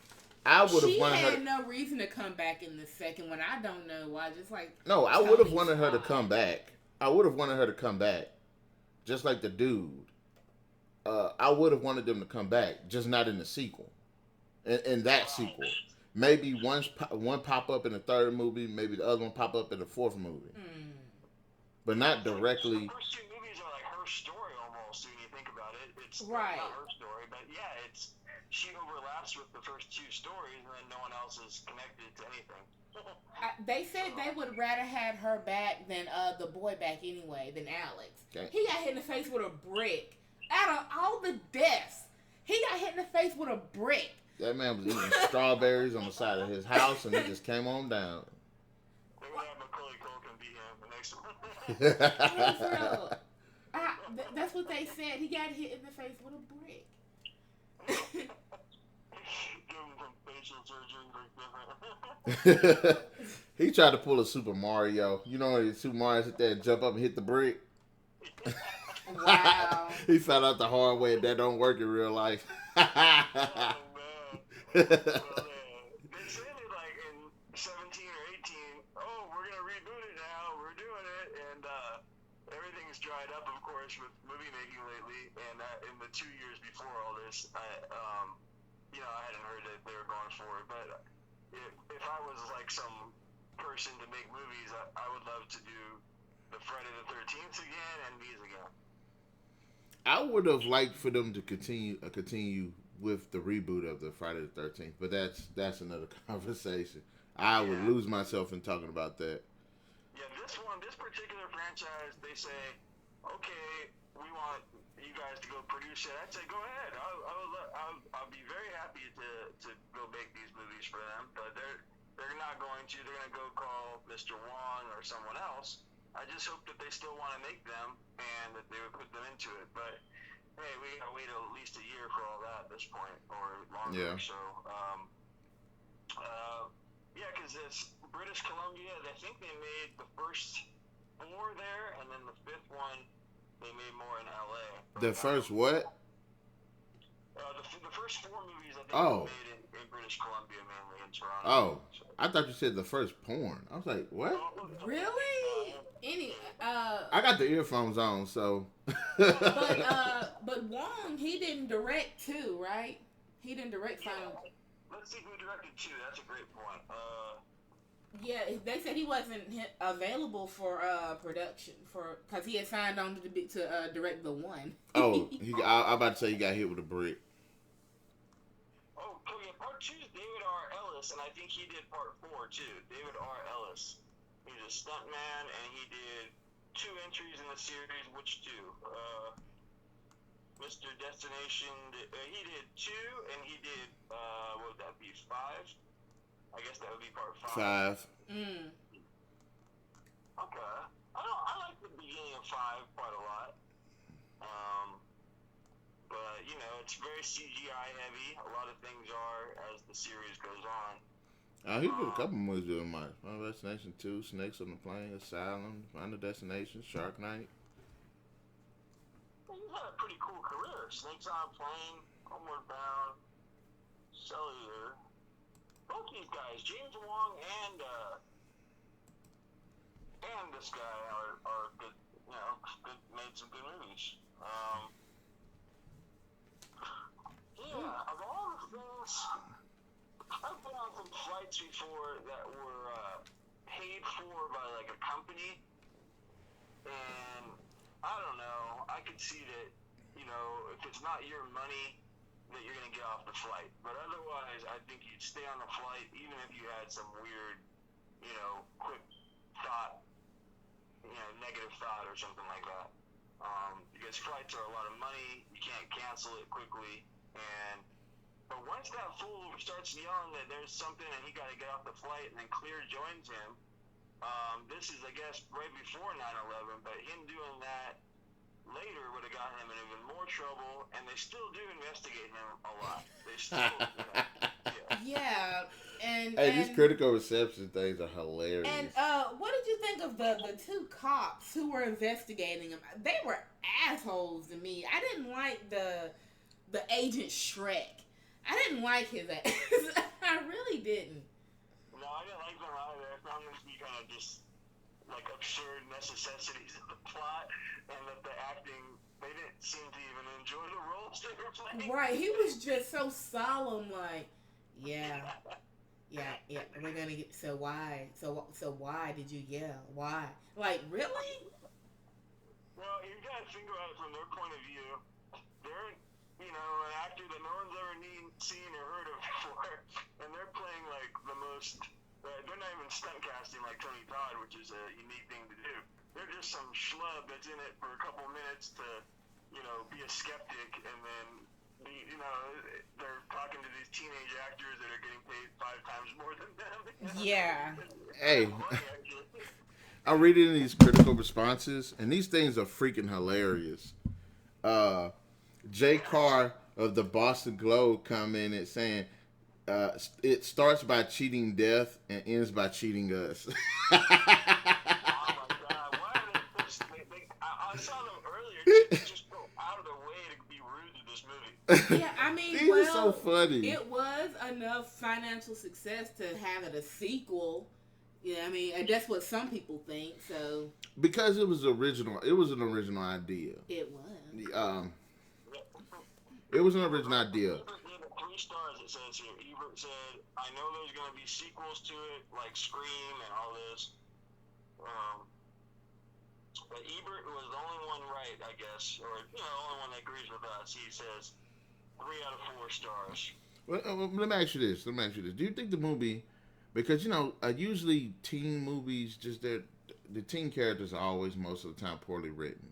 I would have wanted her. She had no reason to come back in the second one. I don't know why. Just like no, I would have wanted her to come back. I would have wanted her to come back, just like the dude. I would have wanted them to come back, just not in the sequel. In that sequel, maybe one pop up in the third movie, maybe the other one pop up in the fourth movie, but not directly. The first 2 movies are like her story almost. When you think about it, it's right. Not her story, but yeah, she overlaps with the first 2 stories, and then no one else is connected to anything. They said they would rather have her back than the boy back anyway, than Alex. Okay. He got hit in the face with a brick. Out of all the deaths, he got hit in the face with a brick. That man was eating strawberries on the side of his house, and he just came on down. They would have Macaulay Culkin be him the next one. That's what they said. He got hit in the face with a brick. Give him some facial surgery. He tried to pull a Super Mario. You know when Super Mario sit there and jump up and hit the brick? Wow. He found out the hard way that don't work in real life. Oh, man. They said it like in 17 or 18, we're going to reboot it now. We're doing it. And everything's dried up, of course, with movie making lately. And in the 2 years before all this, I hadn't heard that they were going for it. But if I was like some person to make movies, I would love to do the Friday the 13th again and these again. I would have liked for them to continue with the reboot of the Friday the 13th, but that's another conversation. I would lose myself in talking about that. Yeah, this particular franchise, they say, okay, we want you guys to go produce it. I'd say, go ahead. I'll be very happy to go make these movies for them, but they're not going to. They're going to go call Mr. Wong or someone else. I just hope that they still want to make them and that they would put them into it. But hey, we gotta wait at least a year for all that at this point, or longer. Yeah. So, because it's British Columbia. I think they made the first 4 there, and then the 5th one they made more in LA. The first what? The first 4 movies I think were made in British Columbia, mainly in Toronto. Oh, so. I thought you said the first porn. I was like, what? Really? I got the earphones on, so. but Wong, he didn't direct 2, right? He didn't direct Final. Let's see who directed 2. That's a great point. Yeah, they said he wasn't available for production because he had signed on to direct the 1. Oh, I'm about to say he got hit with a brick. Oh, yeah, part 2 is David R. Ellis, and I think he did part 4 too. David R. Ellis. He's a stuntman, and he did 2 entries in the series. Which 2? Mr. Destination, he did 2, and he did, what would that be, 5? I guess that would be part 5. 5. Okay. I like the beginning of 5 quite a lot. But, it's very CGI heavy. A lot of things are as the series goes on. He did a couple movies doing mine. Final Destination 2, Snakes on the Plane, Asylum, Final Destination, Shark Night. Well, you had a pretty cool career. Snakes on a Plane, Homeward Bound, Cellular. Both these guys, James Wong and and this guy are good. Made some good movies. Yeah, of all the things, I've been on some flights before that were paid for by like a company, and I don't know. I could see that, if it's not your money, that you're gonna get off the flight. But otherwise, I think you'd stay on the flight, even if you had some weird, quick thought, negative thought or something like that. Because flights are a lot of money, you can't cancel it quickly, but once that fool starts yelling that there's something and he got to get off the flight, and then Clear joins him, this is, I guess, right before 9/11, but him doing that later would have gotten him in even more trouble, and they still do investigate him a lot. They still, yeah. And these critical reception things are hilarious. And what did you think of the two cops who were investigating him? They were assholes to me. I didn't like the Agent Shrek. I didn't like his ass. I really didn't. No, I didn't like them either. I found them to be kind of just like absurd necessities of the plot, and that the acting, they didn't seem to even enjoy the roles they were playing. Right, he was just so solemn, like, yeah, we're gonna get, so why did you yell? Why? Like, really? Well, you gotta think about it from their point of view. They're, an actor that no one's ever seen or heard of before, and they're playing like the most, they're not even stunt casting like Tony Todd, which is a unique thing to do. They're just some schlub that's in it for a couple minutes to, be a skeptic, and then, they're talking to these teenage actors that are getting paid 5 times more than them. Yeah. Hey, I'm reading these critical responses, and these things are freaking hilarious. Jay Carr of the Boston Globe commented saying, it starts by cheating death and ends by cheating us. Oh my God! Why are they? I saw them earlier. They just go out of their way to be rude to this movie. Yeah, I mean, these are so funny. It was enough financial success to have it a sequel. Yeah, I mean, and that's what some people think. So because it was original, it was an original idea. It was. It was an original idea. Ebert gave it 3 stars, it says here. Ebert said, I know there's going to be sequels to it, like Scream and all this. But Ebert was the only one right, I guess, or, the only one that agrees with us. He says 3 out of 4 stars. Well, let me ask you this. Do you think the movie, because, usually teen movies, just the teen characters are always, most of the time, poorly written.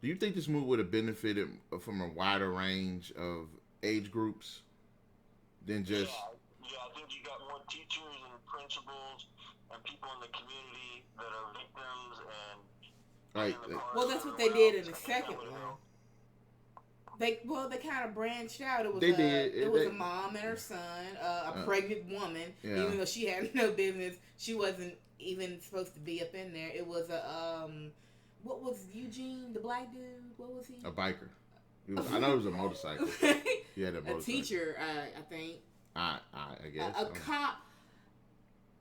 Do you think this movie would have benefited from a wider range of age groups than just... Yeah, I think you got more teachers and principals and people in the community that are victims and... Right. Well, that's what they did in the second one. They kind of branched out. It was a mom and her son, a pregnant woman, even though she had no business. She wasn't even supposed to be up in there. It was a... What was Eugene, the black dude? What was he? A biker. I know it was a motorcycle. He had a motorcycle. A teacher, I think. I guess. A cop.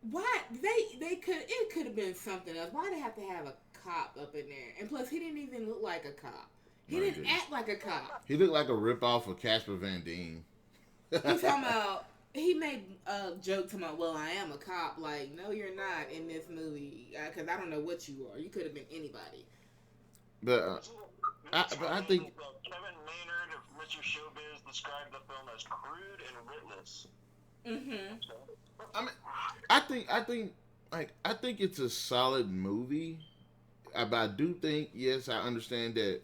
Why it could have been something else. Why they have to have a cop up in there? And plus, he didn't even look like a cop. He didn't act like a cop. He looked like a ripoff of Casper Van Dien. He's talking about. He made a joke talking about, well, I am a cop. Like, no, you're not in this movie. Because I don't know what you are. You could have been anybody. But I think... Kevin Maynard of Mr. Showbiz described the film as crude and witless. Mm-hmm. I think it's a solid movie. But I do think, yes, I understand that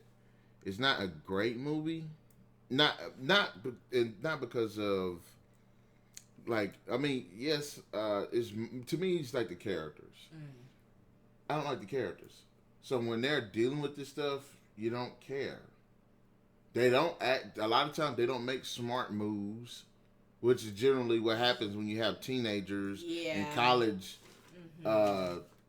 it's not a great movie. Not because of... yes, it's, to me, it's like the characters. I don't like the characters. So when they're dealing with this stuff, you don't care. They don't act, a lot of times they don't make smart moves, which is generally what happens when you have teenagers and college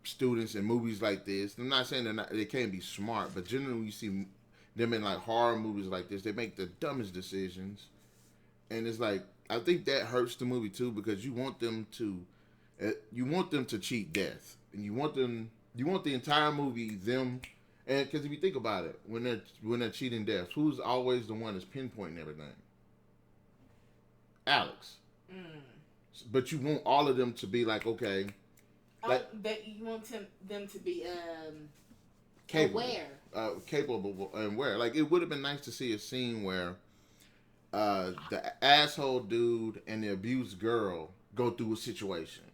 students in movies like this. I'm not saying they can't be smart, but generally when you see them in like horror movies like this, they make the dumbest decisions. And it's like, I think that hurts the movie too, because you want them to cheat death, and you want them You want the entire movie them, and because if you think about it, when they're cheating deaths, who's always the one that's pinpointing everything? Alex. But you want all of them to be like, okay, that you want them to be capable, aware, capable and aware. Like, it would have been nice to see a scene where the asshole dude and the abused girl go through a situation.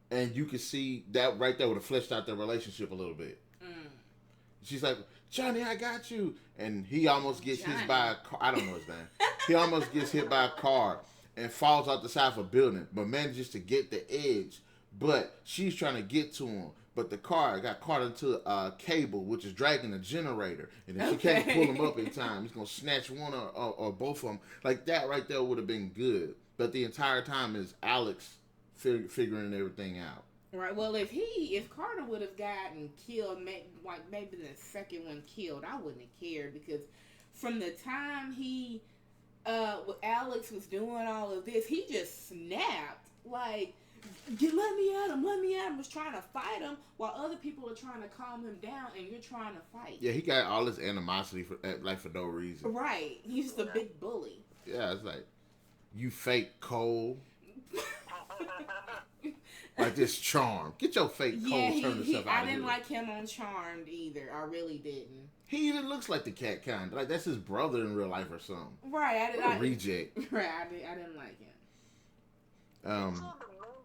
And you could see that right there would have fleshed out their relationship a little bit. She's like, Johnny, I got you. And he almost gets hit by a car. I don't know his name. He almost gets hit by a car and falls out the side of a building, but manages to get the edge. But she's trying to get to him. But the car got caught into a cable, which is dragging a generator. And if she can't pull him up in time, he's going to snatch one or both of them. Like, that right there would have been good. But the entire time is Alex figuring everything out. Right. Well, if Carter would have gotten killed, maybe the second one killed, I wouldn't have cared, because from the time Alex was doing all of this, he just snapped. Like, let me at him, was trying to fight him while other people are trying to calm him down, and you're trying to fight. Yeah, he got all this animosity for no reason. Right. He's the big bully. Yeah, it's like, you fake Cole. Like this Charm. Get your fake Cole turn yourself out I of didn't here. like him on Charmed either. I really didn't. He even looks like the cat kind. Like, that's his brother in real life or something. Right. What a reject. Right. I didn't like him. The main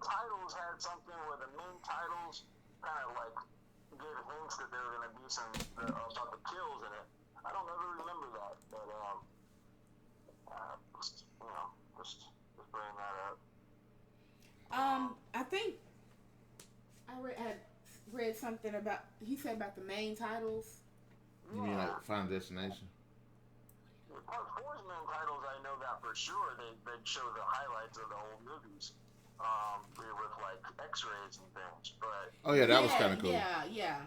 titles had something where the main titles kind of like gave hints that there were going to be some kills in it. I don't ever remember that, but just bringing that up. I think I read something about, he said about the main titles. You mean like Final Destination? Part 4's main titles, I know that for sure. They'd show the highlights of the old movies with like X-rays and things. But That was kind of cool. Yeah,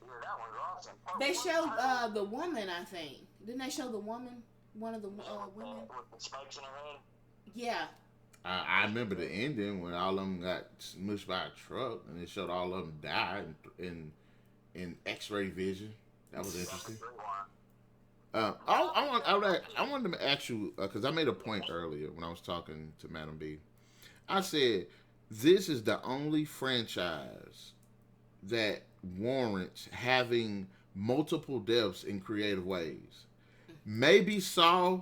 that one's awesome. They showed the woman, I think. Didn't they show the woman? One of the women? With the spikes in her head? Yeah. I remember the ending when all of them got smushed by a truck, and it showed all of them die in X-ray vision. That was interesting. I wanted to ask you, because I made a point earlier when I was talking to MademB. I said, this is the only franchise that warrants having multiple deaths in creative ways. Maybe Saw,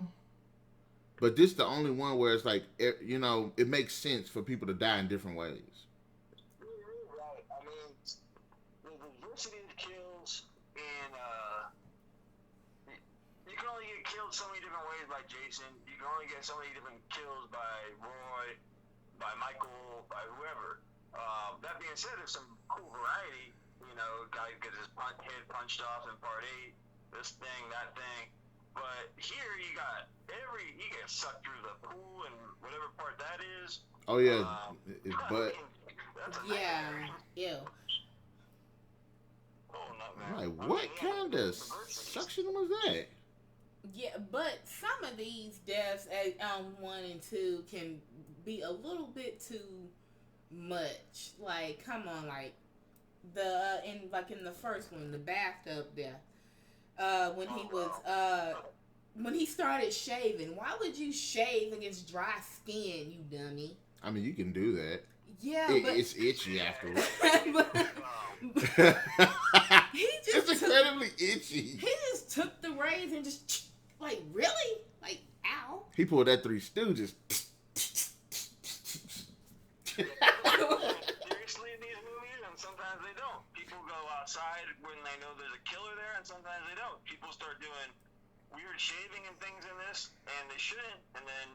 but this is the only one where it's like, it makes sense for people to die in different ways. Right. I mean, the diversity of kills in, you can only get killed so many different ways by Jason. You can only get so many different kills by Roy, by Michael, by whoever. That being said, there's some cool variety. Guy gets his head punched off in part 8, this thing, that thing. But here you get sucked through the pool and whatever part that is. Oh yeah, but Ew. I'm like, what kind of suction was that? Yeah, but some of these deaths at 1 and 2 can be a little bit too much. Like, come on, like in the first one, the bathtub death. When he started shaving, why would you shave against dry skin, you dummy? I mean, you can do that. Yeah, but it's itchy afterwards. It's incredibly itchy. He just took the razor and just really? Like, ow. He pulled that Three Stooges. Seriously, in these movies, and sometimes they don't. People go outside when they know there's a killer there, and sometimes they don't. People start doing weird shaving and things in this, and they shouldn't. And then,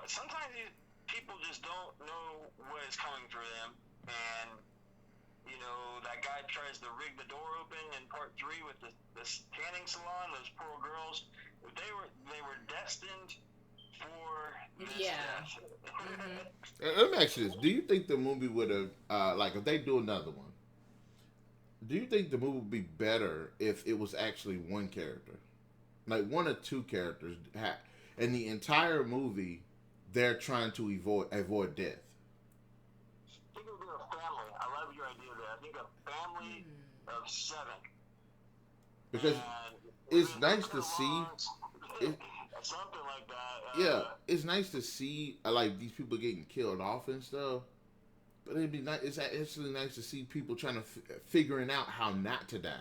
sometimes people just don't know what is coming for them, and that guy tries to rig the door open in part 3 with the tanning salon. Those poor girls, they were destined for this death. Mm-hmm. Let me ask you this: do you think the movie would have, if they do another one, do you think the movie would be better if it was actually one character, like 1 or 2 characters, and the entire movie they're trying to avoid death? Think of a family. I love your a family of 7. Because And it's nice to see. Something like that. Yeah, it's nice to see like these people getting killed off and stuff. But it'd be nice. It's actually nice to see people trying to figuring out how not to die.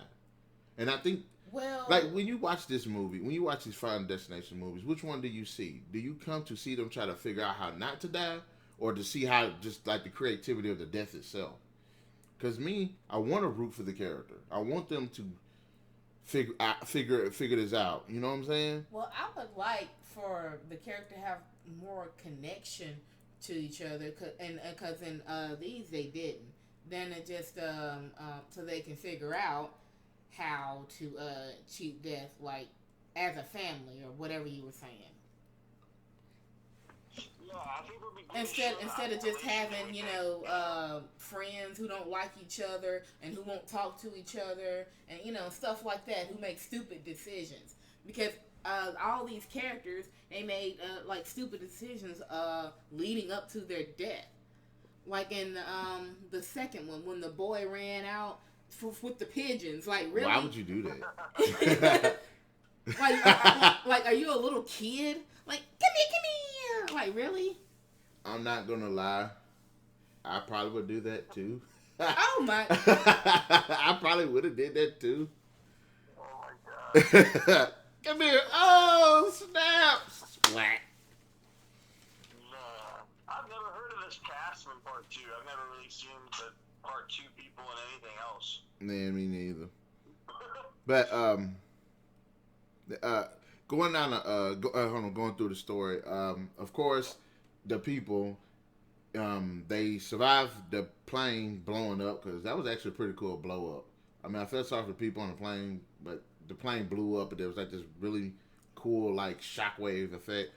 And I think, like when you watch this movie, when you watch these Final Destination movies, which one do you see? Do you come to see them try to figure out how not to die, or to see how just like the creativity of the death itself? Because me, I want to root for the character. I want them to figure this out. You know what I'm saying? Well, I would like for the character to have more connection to each other, because in these they didn't. Then it just so they can figure out how to cheat death, like as a family or whatever you were saying. Yeah, I think it would be Instead of just having, friends who don't like each other and who won't talk to each other and, stuff like that, who make stupid decisions. Because all these characters, they made, stupid decisions leading up to their death. Like in the second one, when the boy ran out with the pigeons. Like, really? Why would you do that? Like, are you a little kid? Like, come here. Like, really? I'm not gonna lie. I probably would do that too. Oh my! I probably would have did that too. Oh my god! Come here! Oh snap! Splat. I've never heard of this cast in part 2. I've never really seen the part 2 people in anything else. Nah, me neither. But going through the story. Of course, the people, they survived the plane blowing up, because that was actually a pretty cool blow up. I mean, I felt sorry for the people on the plane, but the plane blew up, and there was like this really cool like shockwave effect.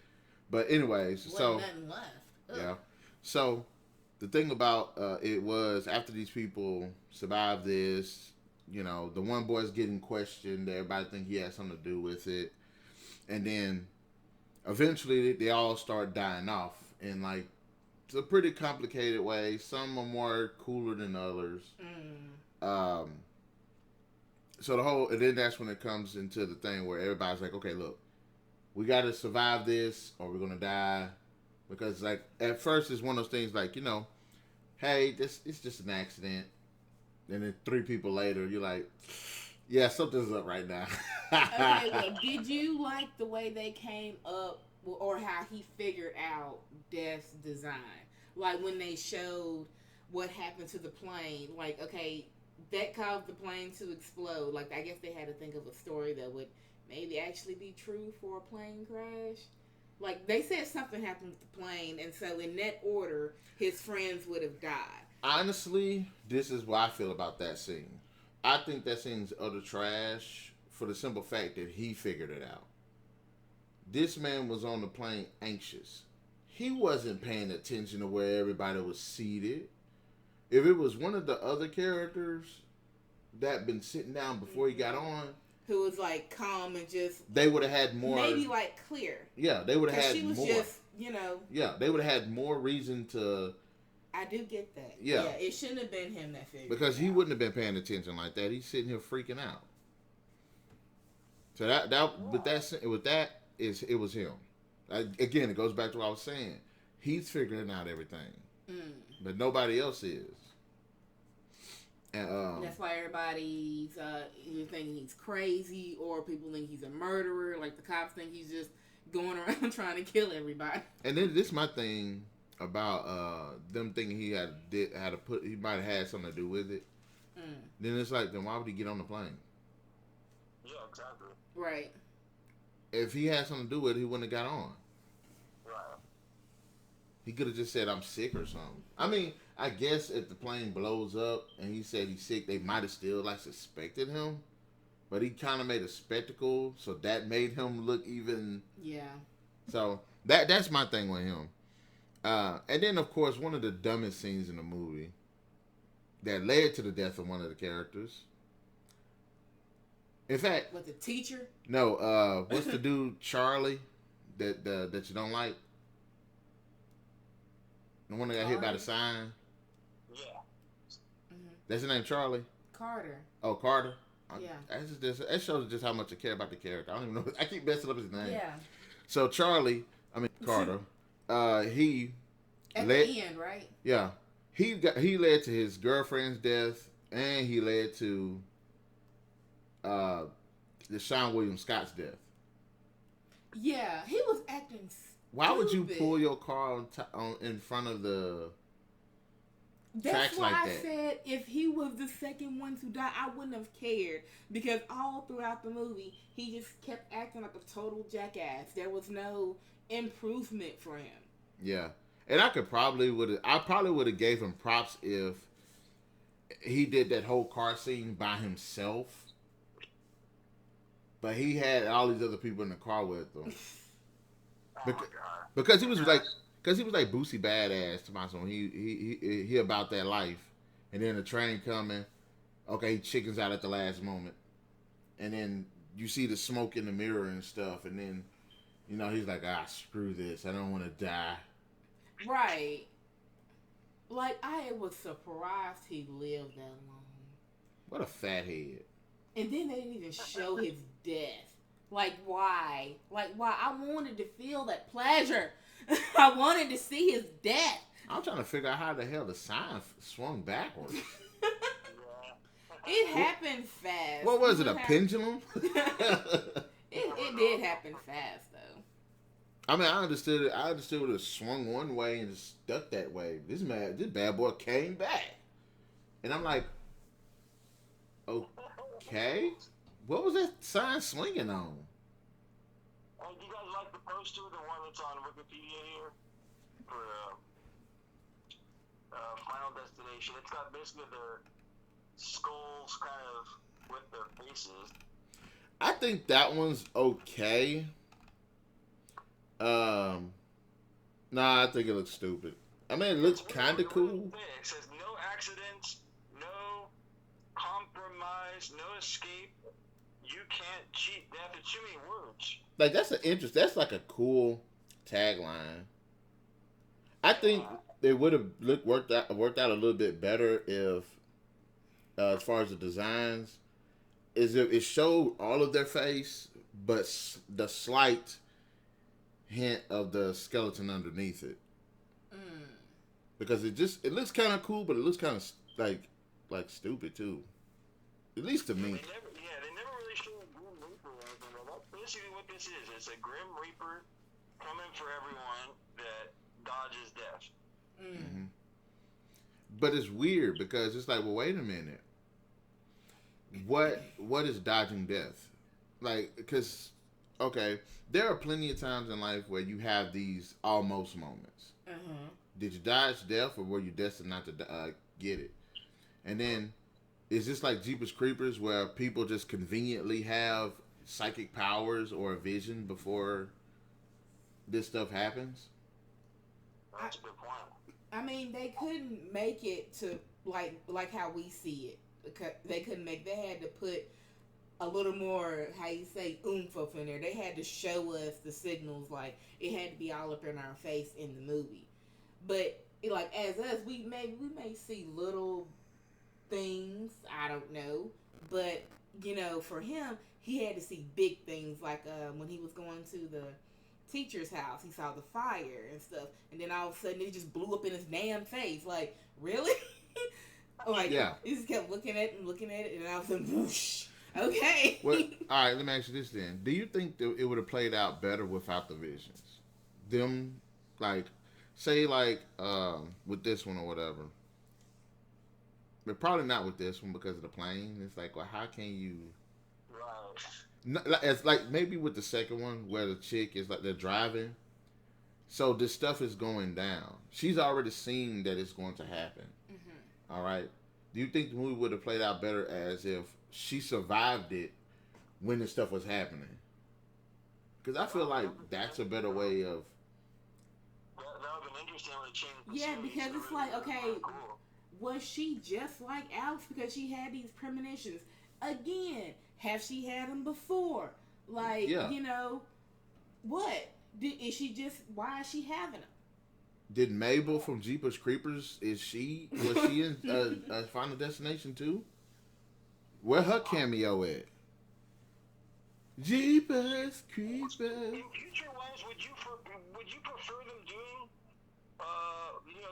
But anyways, so nothing left. Ugh. Yeah. So the thing about it was, after these people survived this, the one boy's getting questioned. Everybody think he had something to do with it. And then eventually they all start dying off in like it's a pretty complicated way. Some are more cooler than others. So and then that's when it comes into the thing where everybody's like, okay, look, we got to survive this or we're going to die. Because like at first it's one of those things like, hey, it's just an accident. And then 3 people later, you're like, yeah, something's up right now. Okay, well, did you like the way they came up, or how he figured out Death's design? Like when they showed what happened to the plane, like, okay, that caused the plane to explode. Like, I guess they had to think of a story that would maybe actually be true for a plane crash. Like, they said something happened with the plane, and so in that order, his friends would have died. Honestly, this is what I feel about that scene. I think that scene's utter trash for the simple fact that he figured it out. This man was on the plane anxious. He wasn't paying attention to where everybody was seated. If it was one of the other characters that been sitting down before he got on, who was like calm and just, they would have had more, maybe like clear. Yeah, they would have had more. She was just, Yeah, they would have had more reason to. I do get that. Yeah, it shouldn't have been him that figured. Because he wouldn't have been paying attention like that. He's sitting here freaking out. So it was him. Again, it goes back to what I was saying. He's figuring out everything, but nobody else is. And that's why everybody's either thinking he's crazy, or people think he's a murderer. Like the cops think he's just going around trying to kill everybody. And then this is my thing about them thinking he might have had something to do with it. Then it's like, then why would he get on the plane? Yeah, exactly. Right. If he had something to do with it, he wouldn't have got on. Right. He could have just said, I'm sick or something. I mean, I guess if the plane blows up and he said he's sick, they might have still like suspected him. But he kind of made a spectacle, so that made him look even. Yeah. So that's my thing with him. And then, of course, one of the dumbest scenes in the movie that led to the death of one of the characters. In fact, what, the teacher? No. What's the dude Charlie that you don't like? The one that got hit by the sign. Yeah. That's his name, Charlie? Carter. Oh, Carter? Yeah. That shows just how much I care about the character. I don't even know. I keep messing up his name. Yeah. So Carter, he At led, the end, right? Yeah. He led to his girlfriend's death, and he led to the Sean William Scott's death. Yeah, he was acting stupid. Why would you pull your car in front of the That's tracks why like I that? said if he was the second one to die, I wouldn't have cared. Because all throughout the movie, he just kept acting like a total jackass. There was no improvement for him. Yeah. And I probably would have gave him props if he did that whole car scene by himself. But he had all these other people in the car with him. Because he was like Boosie Badass to my son. He about that life. And then the train coming. Okay, he chickens out at the last moment. And then you see the smoke in the mirror and stuff. And then, he's like, screw this. I don't want to die. Right. Like, I was surprised he lived that long. What a fat head. And then they didn't even show his death. Like, why? I wanted to feel that pleasure. I wanted to see his death. I'm trying to figure out how the hell the sign swung backwards. It happened fast. What was it, a pendulum? It did happen fast, though. I mean, I understood it. I understood it swung one way and just stuck that way. This bad boy came back. And I'm like, okay. What was that sign swinging on? Hey, do you guys like the poster, the one that's on Wikipedia here for Final Destination? It's got basically their skulls kind of with their faces. I think that one's okay. Nah, I think it looks stupid. I mean, it looks kind of cool. It says no accidents, no compromise, no escape. You can't cheat death. It's too many words. Like, that's like a cool tagline. I think it would have worked out a little bit better if, as far as the designs, is if it showed all of their face, but the slight hint of the skeleton underneath it. Because it looks kind of cool, but it looks kind of like stupid too. At least to me. They never really showed a Grim Reaper or anything. That's basically what this is. It's a Grim Reaper coming for everyone that dodges death. Mm-hmm. But it's weird because it's like, well, wait a minute. What is dodging death? Like, because, okay, there are plenty of times in life where you have these almost moments. Mm-hmm. Did you dodge death or were you destined not to get it? And then, is this like Jeepers Creepers where people just conveniently have psychic powers or a vision before this stuff happens? That's a good point. I mean, they couldn't make it to like how we see it. They had to put a little more, how you say, oomph up in there. They had to show us the signals, like it had to be all up in our face in the movie. But like as us, we may see little things, I don't know, but for him, he had to see big things, like when he was going to the teacher's house, he saw the fire and stuff, and then all of a sudden it just blew up in his damn face. Like, really? Like, yeah. He just kept looking at it, and all of a sudden, whoosh. Okay. Well, all right, let me ask you this then. Do you think that it would have played out better without the visions? Them, like, say, like, with this one or whatever. But probably not with this one because of the plane. It's like, well, how can you... Right. It's like maybe with the second one where the chick is like they're driving. So this stuff is going down. She's already seen that it's going to happen. Mm-hmm. All right. Do you think the movie would have played out better as if she survived it when the stuff was happening? Because I feel like that's a better way of... That would have been interesting when it changed the Yeah, series. because it's like, okay, cool. Was she just like Alex because she had these premonitions? Again, have she had them before? Like, yeah. what? Is she just, why is she having them? Did Mabel from Jeepers Creepers was she in Final Destination too? Where her cameo at? Jeepers Creepers. In future ones, would you prefer them doing,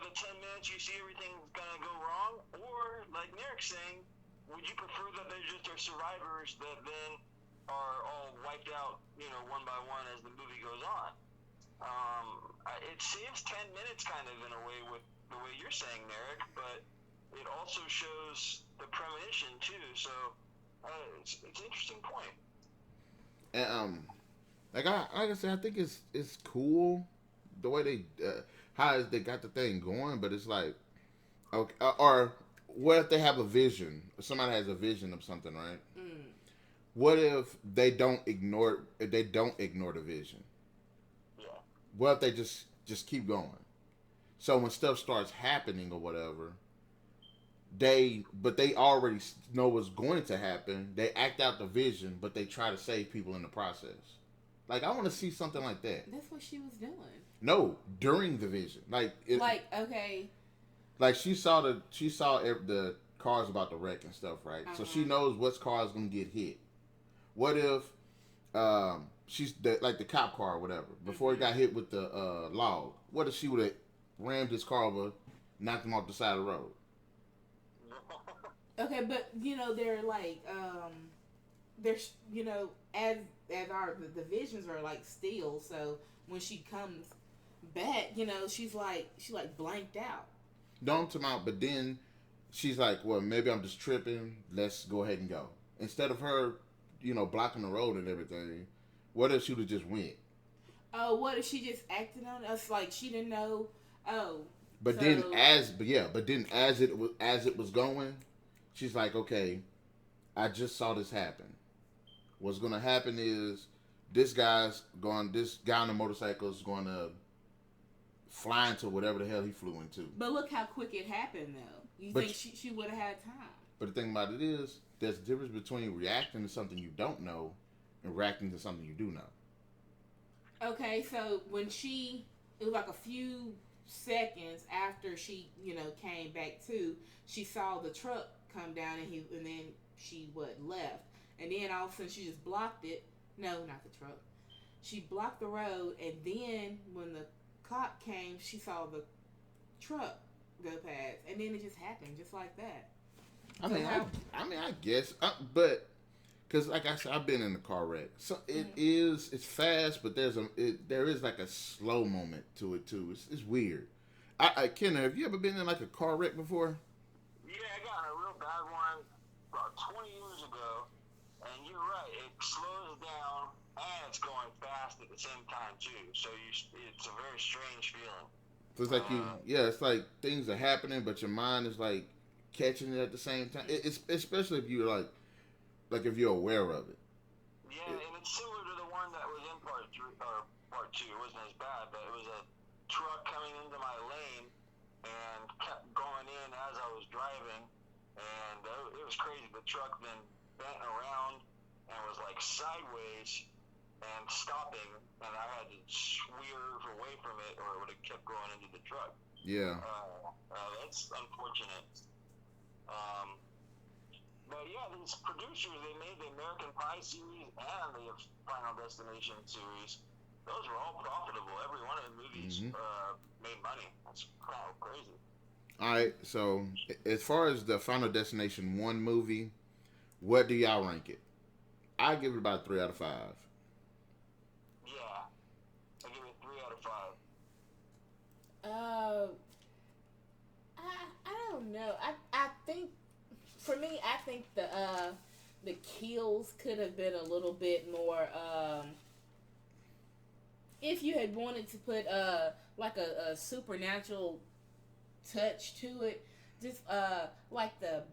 the 10 minutes you see everything's gonna go wrong, or like Narik's saying, would you prefer that they just are survivors that then are all wiped out, one by one as the movie goes on? It saves 10 minutes kind of in a way with the way you're saying, Narik, but it also shows the premonition too. So it's an interesting point. And like I said, I think it's cool the way they how they got the thing going, but it's like, okay, or what if they have a vision? Somebody has a vision of something, right? Mm. What if they don't ignore the vision? Yeah. What if they just keep going? So when stuff starts happening or whatever, they already know what's going to happen. They act out the vision, but they try to save people in the process. Like, I want to see something like that. That's what she was doing. No, during the vision, okay. Like she saw the cars about to wreck and stuff, right? Uh-huh. So she knows what car is gonna get hit. What if she's like the cop car or whatever before he got hit with the log? What if she would have rammed his car over, knocked him off the side of the road? Okay, but they're like there's as the visions are like steel, so when she comes back, she blanked out. Don't come out, but then she's like, well, maybe I'm just tripping. Let's go ahead and go. Instead of her, blocking the road and everything, what if she would have just went? Oh, what if she just acted on us like she didn't know? Oh. But then as it was going, she's like, okay, I just saw this happen. What's gonna happen is this guy on the motorcycle is gonna fly into whatever the hell he flew into. But look how quick it happened, though. You think she would have had time? But the thing about it is, there's a difference between reacting to something you don't know and reacting to something you do know. Okay, so when it was like a few seconds after she, came back to, she saw the truck come down and then she left. And then all of a sudden she just blocked it. No, not the truck. She blocked the road, and then when the cop came, she saw the truck go past, and then it just happened just like that. I guess, but because like I said, I've been in a car wreck, so it's fast, but there is like a slow moment to it too. It's weird. Ken, have you ever been in like a car wreck before? Yeah, I got in a real bad one about 20 years ago, and you're right, it slows down and it's going fast at the same time too. So it's a very strange feeling. So it's like it's like things are happening, but your mind is like catching it at the same time. It's especially if you're like if you're aware of it. Yeah, and it's similar to the one that was in part 2. It wasn't as bad, but it was a truck coming into my lane and kept going in as I was driving, and it was crazy. The truck then bent around and was like sideways and stopping, and I had to swerve away from it, or it would have kept going into the truck. Yeah. That's unfortunate. But yeah, these producers, they made the American Pie series and the Final Destination series. Those were all profitable. Every one of the movies made money. That's kind of crazy. All right, so as far as the Final Destination 1 movie, what do y'all rank it? I give it about 3 out of 5. Yeah, I give it 3 out of 5. I don't know. I think, for me, I think the kills could have been a little bit more. If you had wanted to put like a supernatural touch to it, just like the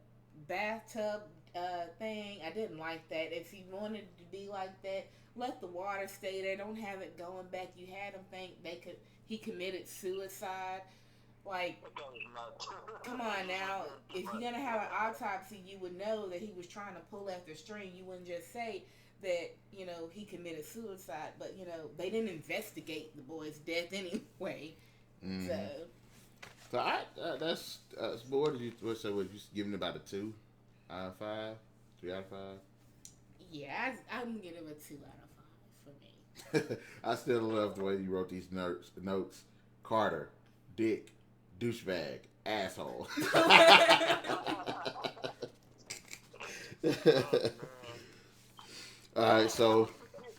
bathtub thing, I didn't like that. If you wanted to be like that, let the water stay there. Don't have it going back. You had him think he committed suicide. Like, come on now. If you're gonna have an autopsy, you would know that he was trying to pull at the string. You wouldn't just say that he committed suicide. But they didn't investigate the boy's death anyway. Mm-hmm. So. So that's what did you would you giving it about a 2 out of 5, 3 out of 5? Yeah, I'm giving it a 2 out of 5 for me. I still love the way you wrote these notes. Carter, dick, douchebag, asshole. All right, so.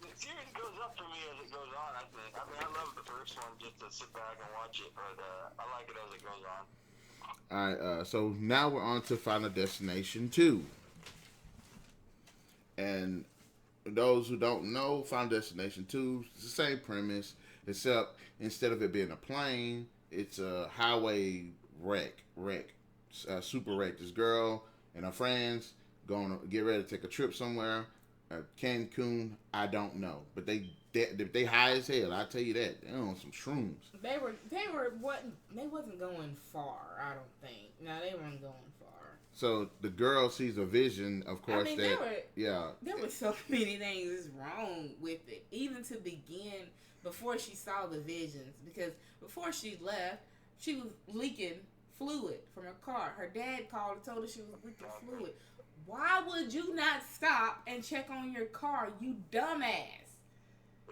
The series goes up for me as it goes on, I think. I mean, I love the first one just to sit back and watch it, but I like it as it goes on. All right, so now we're on to Final Destination 2. And those who don't know, Final Destination 2 is the same premise, except instead of it being a plane, it's a highway wreck. Super wreck. This girl and her friends going to get ready to take a trip somewhere. Cancun, I don't know, but they high as hell. I tell you that they're on some shrooms. They wasn't going far. I don't think. No, they weren't going far. So the girl sees a vision, of course. I mean, there were so many things wrong with it, even to begin before she saw the visions. Because before she left, she was leaking fluid from her car. Her dad called and told her she was leaking fluid. Why would you not stop and check on your car, you dumbass?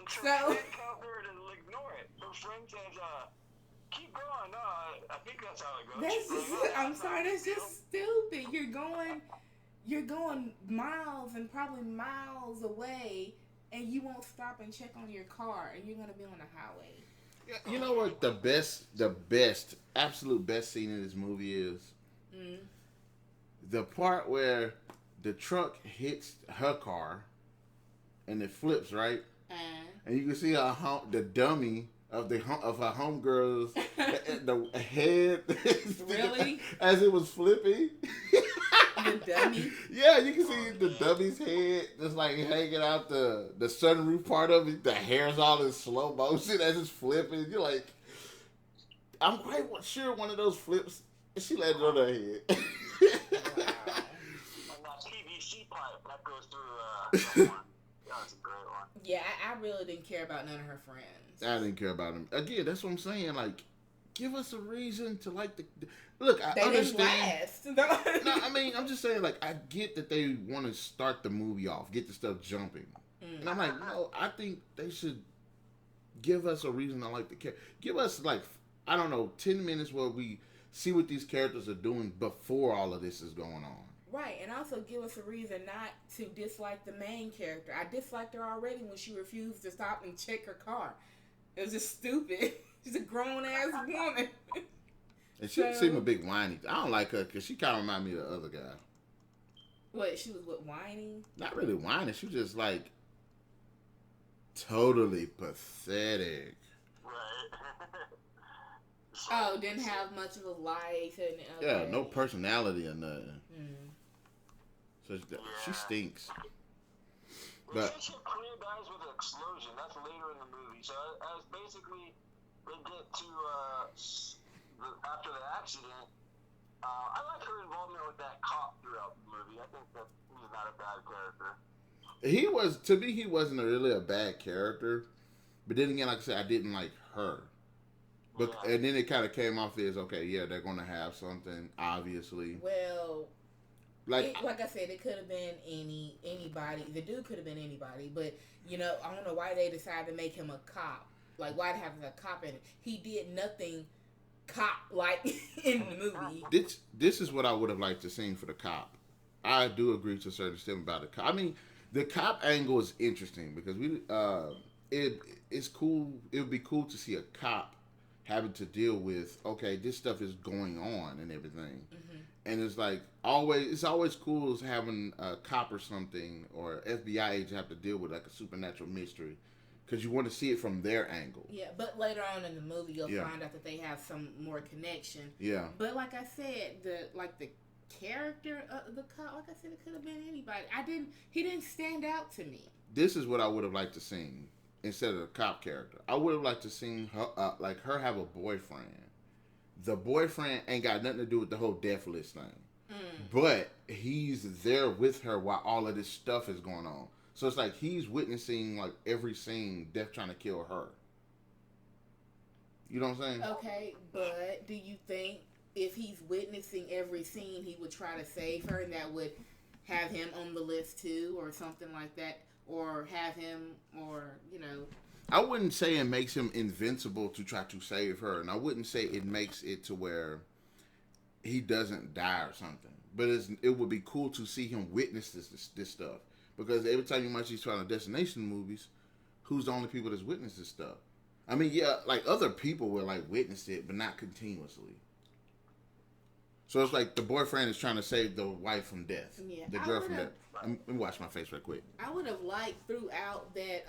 So her friend told her to ignore it. Her friend says, keep going. I think that's how it goes. I'm sorry, that's just stupid. You're going miles and probably miles away, and you won't stop and check on your car, and you're gonna be on the highway. You know what the absolute best scene in this movie is? Mm. The part where the truck hits her car and it flips, right? And you can see the dummy of her homegirl's the head really as it was flipping. The dummy? Yeah, you can see the dummy's head just like hanging out the sunroof part of it. The hair's all in slow motion as it's flipping. You're like, I'm quite sure one of those flips, she landed on her head. Wow. And that PVC pipe that goes through someone. That's a great one. Yeah, I really didn't care about none of her friends. I didn't care about them. Again, that's what I'm saying. Like, give us a reason to like the. Look, I understand. Didn't last. No, I mean, I'm just saying. Like, I get that they want to start the movie off, get the stuff jumping, and I'm like, no, I think they should give us a reason to like the character. Give us like, I don't know, 10 minutes where we see what these characters are doing before all of this is going on. Right, and also give us a reason not to dislike the main character. I disliked her already when she refused to stop and check her car. It was just stupid. She's a grown-ass woman. And she seemed a bit whiny. I don't like her because she kind of reminded me of the other guy. What, she was whining? Not really whining. She was just like totally pathetic. Oh, didn't have much of a life. And, yeah, no personality or nothing. So she stinks. They said she clear dies with an explosion. That's later in the movie. So as basically they get to after the accident, I like her involvement with that cop throughout the movie. I think that he's not a bad character. He was, to me, he wasn't really a bad character. But then again, like I said, I didn't like her. But and then it kind of came off as, okay, yeah, they're going to have something, obviously. Well, like I said, it could have been anybody. The dude could have been anybody. But, you know, I don't know why they decided to make him a cop. Like, why have a cop in it? He did nothing cop-like in the movie. This is what I would have liked to see for the cop. I do agree to a certain extent about the cop. I mean, the cop angle is interesting because it's cool. It would be cool to see a cop having to deal with, okay, this stuff is going on and everything. Mm-hmm. And it's like, it's always cool having a cop or something or FBI agent have to deal with like a supernatural mystery because you want to see it from their angle. Yeah, but later on in the movie, you'll find out that they have some more connection. Yeah. But like I said, the character of the cop, like I said, it could have been anybody. He didn't stand out to me. This is what I would have liked to see. Instead of the cop character, I would have liked to see her, her have a boyfriend. The boyfriend ain't got nothing to do with the whole death list thing, but he's there with her while all of this stuff is going on. So it's like he's witnessing like every scene, death trying to kill her. You know what I'm saying? Okay, but do you think if he's witnessing every scene, he would try to save her, and that would have him on the list too, or something like that, or have him, or I wouldn't say it makes him invincible to try to save her, and I wouldn't say it makes it to where he doesn't die or something. But it would be cool to see him witness this stuff, because every time you watch these Final Destination movies, who's the only people that's witnessed this stuff? I mean, yeah, like other people will like witness it, but not continuously. So it's like the boyfriend is trying to save the wife from death, the girl from death. Let me wash my face right quick. I would have liked throughout that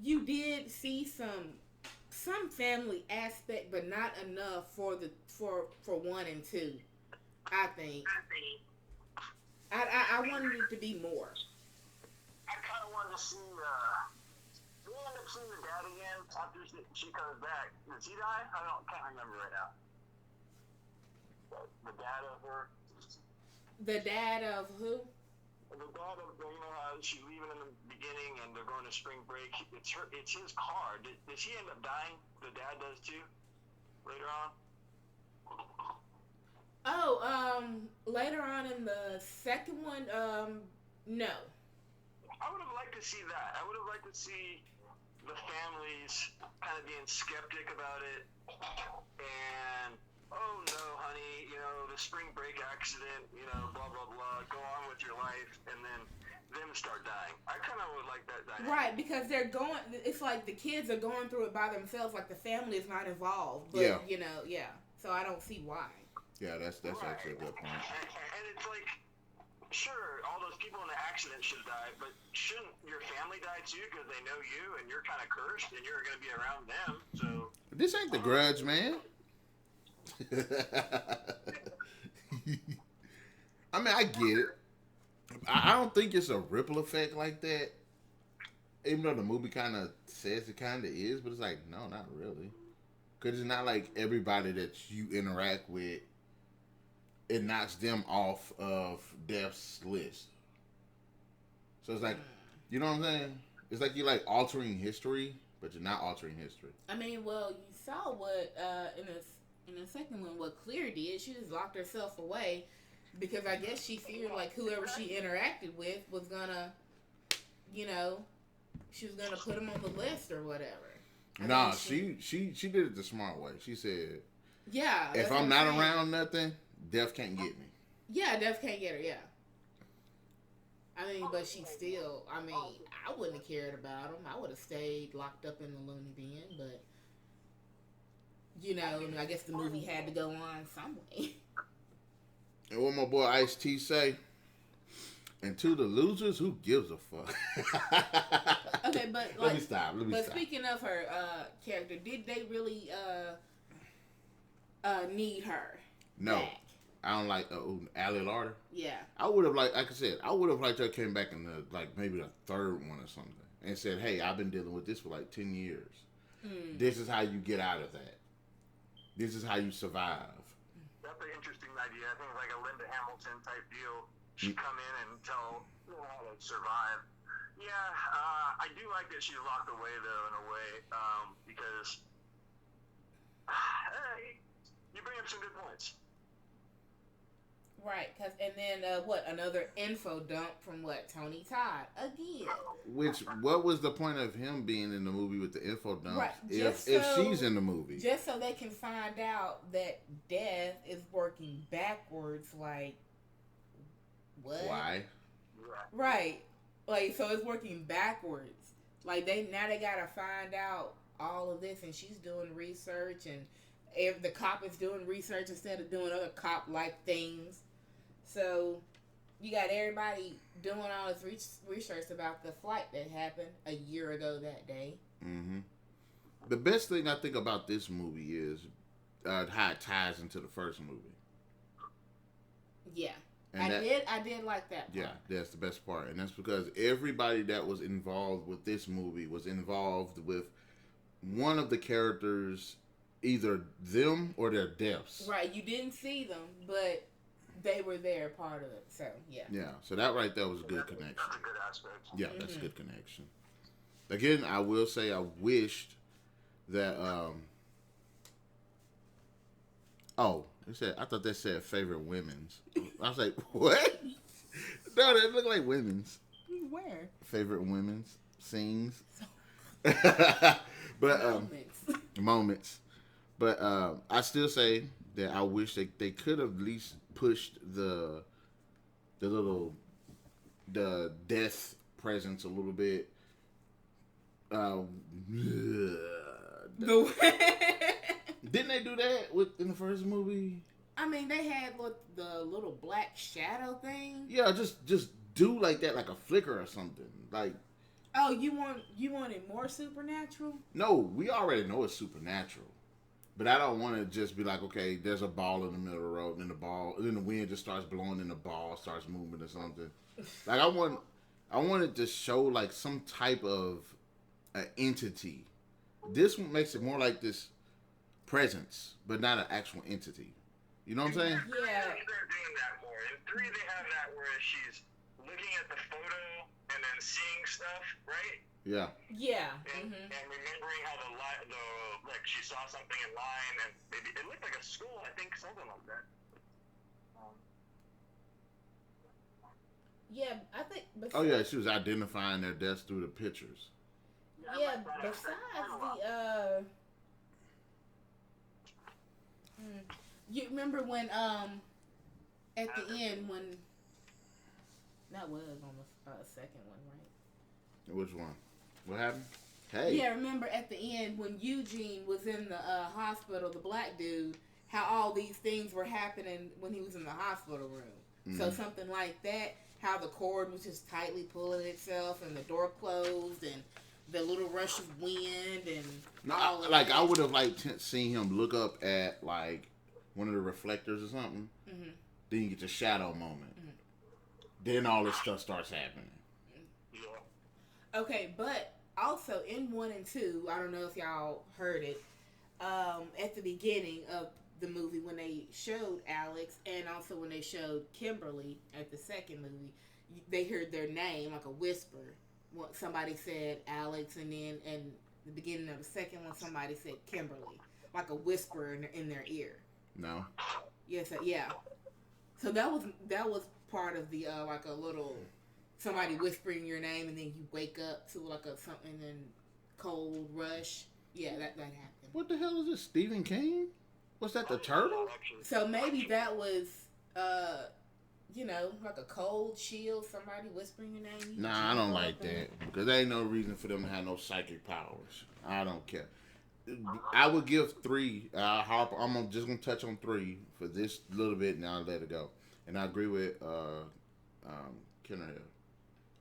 you did see some family aspect, but not enough for 1 and 2. I think. I wanted it to be more. I kind of wanted to see. We end up seeing the dad again after she comes back. Does he die? Can't remember right now. The dad of her. The dad of who? The dad of, how she's leaving in the beginning and they're going to spring break. It's his car. Does he end up dying? The dad does too. Later on. Oh, later on in the second one, no. I would have liked to see that. I would have liked to see the families kind of being skeptic about it, and oh no, honey, the spring break accident, blah blah blah. Go on with your life, and then them start dying. I kind of would like that dynamic. Right, because they're going. It's like the kids are going through it by themselves. Like the family is not involved. But, yeah. So I don't see why. Yeah, that's right. Actually a good point. And it's like, sure, all those people in the accident should die, but shouldn't your family die too because they know you and you're kind of cursed and you're going to be around them? So this ain't The Grudge, man. I mean, I get it. I don't think it's a ripple effect like that. Even though the movie kind of says it kind of is, but it's like, no, not really. Because it's not like everybody that you interact with, it knocks them off of death's list. So it's like, you know what I'm saying? It's like you're like altering history, but you're not altering history. I mean, well, you saw what in the second one, what Claire did. She just locked herself away because I guess she feared like whoever she interacted with was gonna, she was gonna put him on the list or whatever. She did it the smart way. She said, "Yeah, if I'm not around nothing, death can't get me." Yeah, death can't get her. Yeah. I mean, but she still. I mean, I wouldn't have cared about him. I would have stayed locked up in the loony bin. But I guess the movie had to go on some way. And what my boy Ice-T say? And to the losers, who gives a fuck? Okay, but let me stop. Speaking of her character, did they really need her? No, back? I don't like Allie Larter. Yeah, I would have like I said, I would have liked her came back in the maybe the third one or something and said, "Hey, I've been dealing with this for like 10 years. This is how you get out of that. This is how you survive." That's an interesting idea. I think it's like a Linda Hamilton type deal. She come in and tell how to survive. Yeah, I do like that she's locked away though in a way because you bring up some good points. Right, and then another info dump from Tony Todd again. What was the point of him being in the movie with the info dump? Right, if she's in the movie, just so they can find out that death is working backwards. Like what? Why? Right, like so it's working backwards. Like they gotta find out all of this, and she's doing research, and if the cop is doing research instead of doing other cop-like things. So, you got everybody doing all this research about the flight that happened a year ago that day. Mm-hmm. The best thing I think about this movie is how it ties into the first movie. Yeah. And I did like that part. Yeah, that's the best part. And that's because everybody that was involved with this movie was involved with one of the characters, either them or their deaths. Right. You didn't see them, but they were there, part of it. So, yeah. Yeah. So that right there was a good connection. That's a good aspect. Yeah, that's a good connection. Again, I will say I wished that Oh, I thought they said favorite women's. I was like, what? No, they look like women's. Where? Favorite women's scenes. But moments. But I still say that I wish they could have at least pushed the death presence a little bit. Didn't they do that in the first movie? I mean, they had the little black shadow thing. Yeah, just do like that, like a flicker or something. Like, oh, you want it more supernatural? No, we already know it's supernatural, but I don't want to just be like, okay, there's a ball in the middle of the road, and then the wind just starts blowing, and the ball starts moving or something. Like I wanted to show like some type of entity. This one makes it more like this presence, but not an actual entity. You know what I'm saying? Yeah. They're doing that more. In 3, they have that where she's looking at the photo and then seeing stuff, right? Yeah. Yeah. And remembering how like she saw something in line, and maybe it looked like a school. I think something like that. Yeah, I think. Oh yeah, she was identifying their deaths through the pictures. Yeah, besides the you remember when at the end when that was on the second one, right? Which one? What happened? Hey. Yeah, remember at the end when Eugene was in the hospital, the black dude, how all these things were happening when he was in the hospital room. Mm-hmm. So something like that, how the cord was just tightly pulling itself and the door closed and the little rush of wind and all of like that. I would have liked seen him look up at like one of the reflectors or something. Mm-hmm. Then you get the shadow moment. Mm-hmm. Then all this stuff starts happening. Okay, but also in 1 and 2, I don't know if y'all heard it, at the beginning of the movie when they showed Alex and also when they showed Kimberly at the second movie, they heard their name like a whisper. Somebody said Alex, and then in the beginning of the second one, somebody said Kimberly, like a whisper in their ear. No. Yes, yeah. So that was part of the like a little somebody whispering your name, and then you wake up to like a something and cold rush. Yeah, that happened. What the hell is this? Stephen King? What's that? The turtle? So maybe that was like a cold chill, somebody whispering your name. Nah, I don't like that. Because there ain't no reason for them to have no psychic powers. I don't care. I would give 3. Harper, I'm just going to touch on 3 for this little bit, and I'll let it go. And I agree with Kenner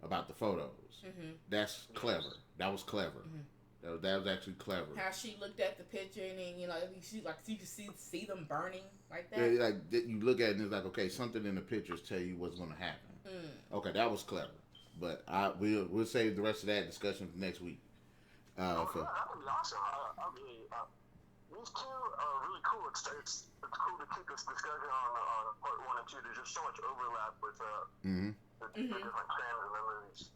about the photos. Mm-hmm. That's clever. That was clever. Mm-hmm. That was actually clever. How she looked at the picture and then, you could see them burning like that. Yeah, like you look at it and it's like, okay, something in the pictures tell you what's going to happen. Okay, that was clever. But we'll save the rest of that discussion for next week. That would be awesome. These two are really cool. It's cool to keep this discussion on part 1 and 2. There's just so much overlap with the different trends in the movies.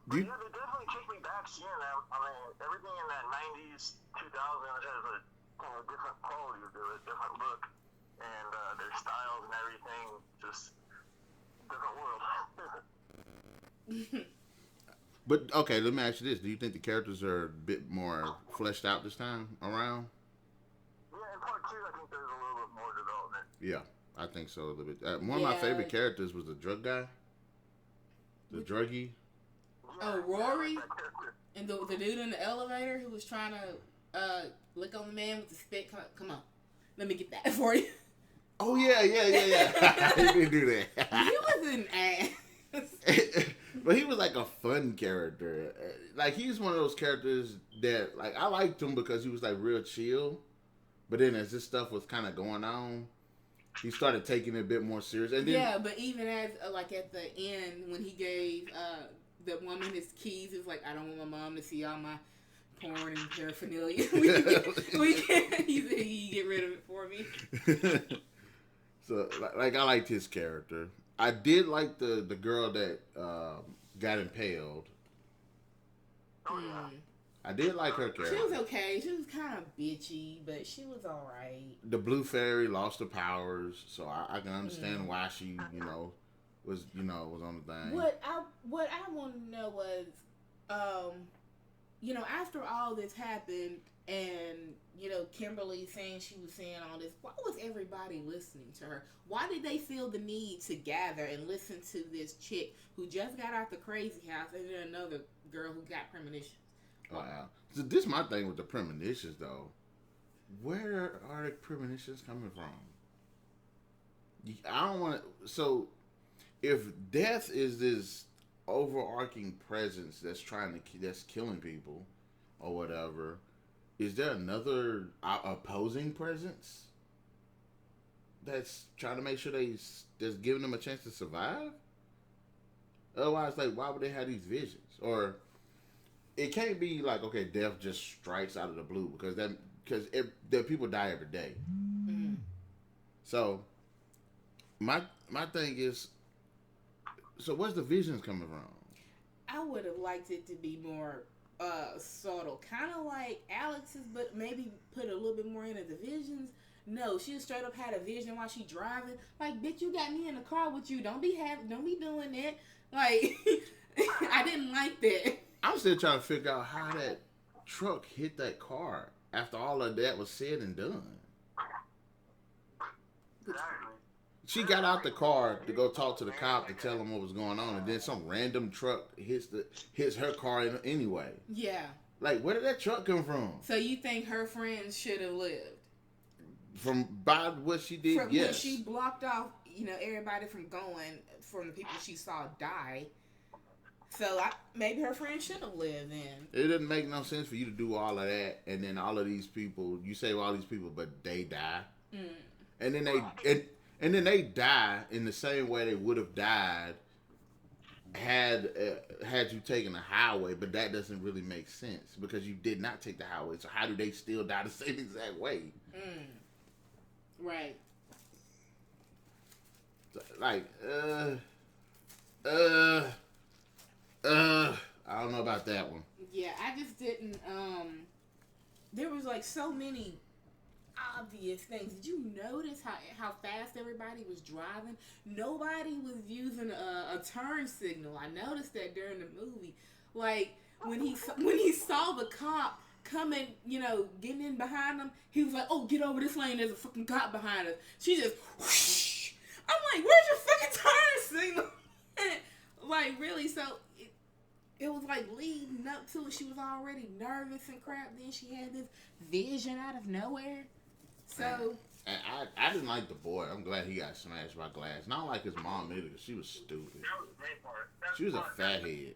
But yeah, they definitely take me back seeing them. I mean, everything in that 90s, 2000s has a kind of different quality to it, different look, and their styles and everything, just different world. But, okay, let me ask you this. Do you think the characters are a bit more fleshed out this time around? Yeah, in part 2, I think there's a little bit more development. Yeah, I think so a little bit. One of my favorite characters was the drug guy. The druggie. Oh, Rory? And the dude in the elevator who was trying to lick on the man with the spit. Come on. Let me get that for you. Oh, yeah. He didn't do that. He was an ass. But he was like a fun character. Like, he's one of those characters that, like, I liked him because he was, like, real chill. But then as this stuff was kind of going on, he started taking it a bit more serious. And then, yeah, but even as, like, at the end, when he gave the woman his keys, he was like, I don't want my mom to see all my porn and paraphernalia. we can he get rid of it for me. So, like, I liked his character. I did like the girl that got impaled. Oh, yeah. I did like her character. She was okay. She was kind of bitchy, but she was all right. The Blue Fairy lost her powers, so I can understand why she, was on the thing. What I want to know was, after all this happened, and Kimberly saying she was saying all this, why was everybody listening to her? Why did they feel the need to gather and listen to this chick who just got out the crazy house and then another girl who got premonitions? Wow. So this is my thing with the premonitions, though. Where are the premonitions coming from? I don't want to. So, if death is this overarching presence that's that's killing people or whatever, is there another opposing presence that's trying to make sure that's giving them a chance to survive? Otherwise, like, why would they have these visions? Or it can't be like, okay, death just strikes out of the blue because the people die every day. Mm-hmm. So my thing is, so where's the visions coming from? I would have liked it to be more subtle, kind of like Alex's, but maybe put a little bit more into the visions. No, she straight up had a vision while she driving. Like, bitch, you got me in the car with you. Don't be doing that. Like, I didn't like that. I'm still trying to figure out how that truck hit that car after all of that was said and done. She got out the car to go talk to the cop to tell him what was going on, and then some random truck hits her car anyway. Yeah. Like, where did that truck come from? So you think her friends should have lived? By what she did, yes. When she blocked off, everybody from the people she saw die. So maybe her friends should have lived then. It doesn't make no sense for you to do all of that, and then all of these people, you save all these people, but they die. Mm. And then they die in the same way they would have died had you taken the highway, but that doesn't really make sense because you did not take the highway. So how do they still die the same exact way? Mm. Right. Like, I don't know about that one. Yeah, I just didn't, there was like so many obvious things. Did you notice how fast everybody was driving? Nobody was using a turn signal. I noticed that during the movie. Like, when he saw the cop coming, getting in behind him, he was like, oh, get over this lane, there's a fucking cop behind us. She just, whoosh. I'm like, where's your fucking turn signal? Like, really, so it was like leading up to it. She was already nervous and crap. Then she had this vision out of nowhere. So and I didn't like the boy. I'm glad he got smashed by glass. Not like his mom either, because she was stupid. She was a fathead. Really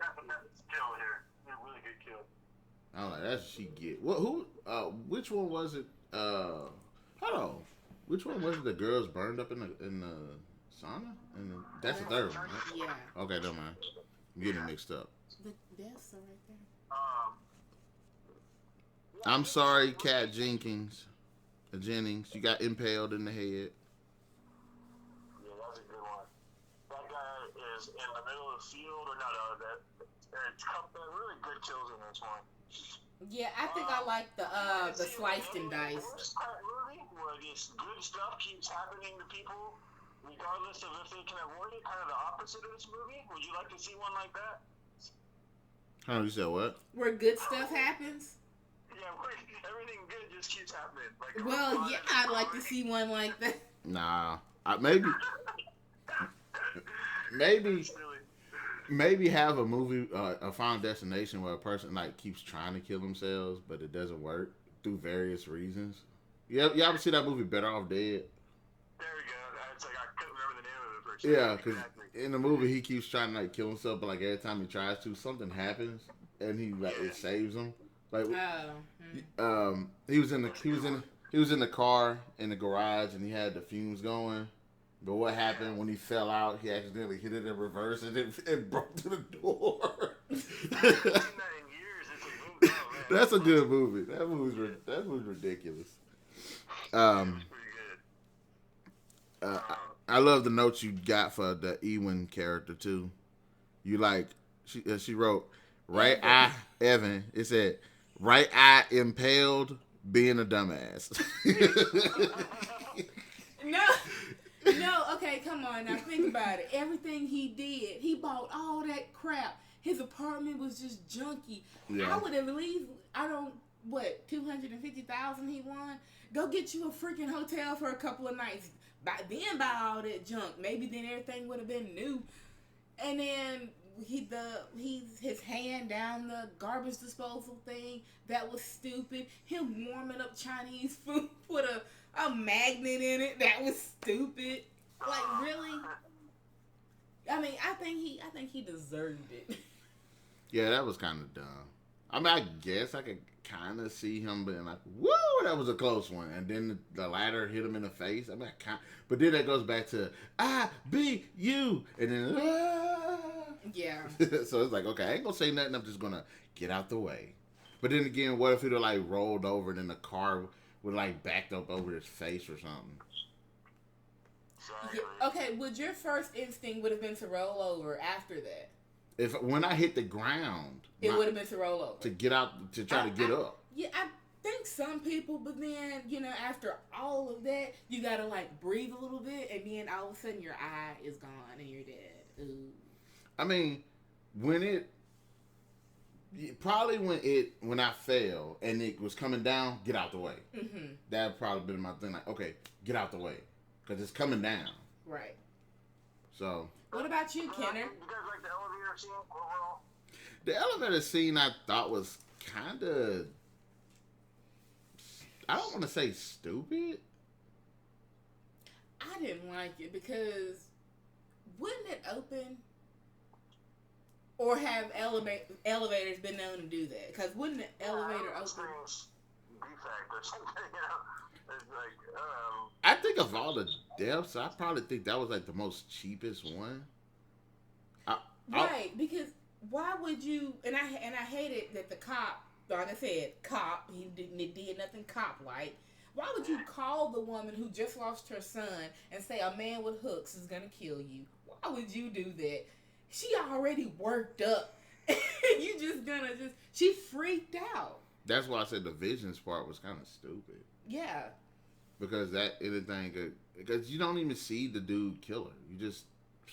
good kill. I'm like, that's what she get. Which one was it? Hold on. Which one was it? The girls burned up in the sauna? That's the third one, right? Yeah. Okay, never mind. I'm getting it mixed up. The deaths are right there. I'm sorry, Kat Jennings. You got impaled in the head. Yeah, that's a good one. That guy is in the middle of the field, or not? Really good kills in this one. Yeah, I think I like the sliced and diced. This part movie where this good stuff keeps happening to people, regardless of if they can avoid it. Kind of the opposite of this movie. Would you like to see one like that? Huh? You said what? Where good stuff happens? Yeah, everything good just keeps happening. Like, well, yeah, I'd like to see one like that. Nah, maybe have a movie, a Final Destination where a person like keeps trying to kill themselves, but it doesn't work through various reasons. You ever see that movie Better Off Dead? There we go. It's like I couldn't remember the name of it for Yeah, because in the movie he keeps trying to like kill himself, but like every time he tries to, something happens, and he it saves him. Like, he was in the car in the garage, and he had the fumes going. But what happened when he fell out? He accidentally hit it in reverse, and it broke to the door. That's a good movie. That movie's ridiculous. I love the notes you got for the Ewan character too. You like she wrote Evan. It said Right eye impaled, being a dumbass. No, okay, come on now. Think about it. Everything he did, he bought all that crap. His apartment was just junky. Yeah. I would at least, $250,000 he won? Go get you a freaking hotel for a couple of nights. Then buy all that junk. Maybe then everything would have been new. And then his hand down the garbage disposal thing, that was stupid. Him warming up Chinese food with a magnet in it, that was stupid. Like, really? I mean, I think he deserved it. Yeah, that was kind of dumb. I mean, I guess I could kind of see him being like, "Woo, that was a close one," and then the ladder hit him in the face. I mean, but then that goes back to I be you, and then Yeah. So it's like, okay, I ain't gonna say nothing. I'm just gonna get out the way. But then again, what if he'd have like rolled over and then the car would like backed up over his face or something? Yeah, okay, would your first instinct would have been to roll over after that? When I hit the ground, it would have been to roll over. To get out, to try to get up. Yeah, I think some people, but then, after all of that, you gotta like breathe a little bit, and then all of a sudden your eye is gone and you're dead. Ooh. I mean, when I fell and it was coming down, get out the way. Mm-hmm. That would probably been my thing. Like, okay, get out the way, because it's coming down. Right. So. What about you, Kenner? You guys like the elevator scene overall? The elevator scene I thought was kind of, I don't want to say stupid. I didn't like it because wouldn't it open? Or have elevators been known to do that? Because wouldn't the elevator open? Defect or something, It's like, I think of all the deaths, I probably think that was like the most cheapest one. Right, because why would you? And I hated that the cop, like I said, he did nothing cop-like. Why would you call the woman who just lost her son and say a man with hooks is gonna kill you? Why would you do that? She already worked up. You just gonna she freaked out. That's why I said the visions part was kind of stupid. Yeah. Because because you don't even see the dude kill her. You just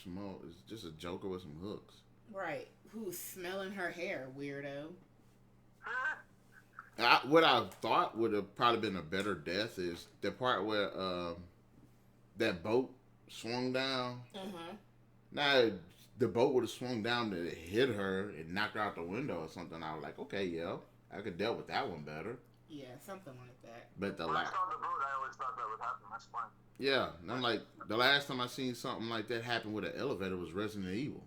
smell, it's just a joker with some hooks. Right. Who's smelling her hair, weirdo. What I thought would have probably been a better death is the part where that boat swung down. Mm-hmm. Now, the boat would have swung down and it hit her and knocked her out the window or something. I was like, okay, yeah, I could deal with that one better. Yeah, something like that. But when I saw the boat, I always thought that would happen. That's fine. Yeah, and I'm like, the last time I seen something like that happen with an elevator was Resident Evil.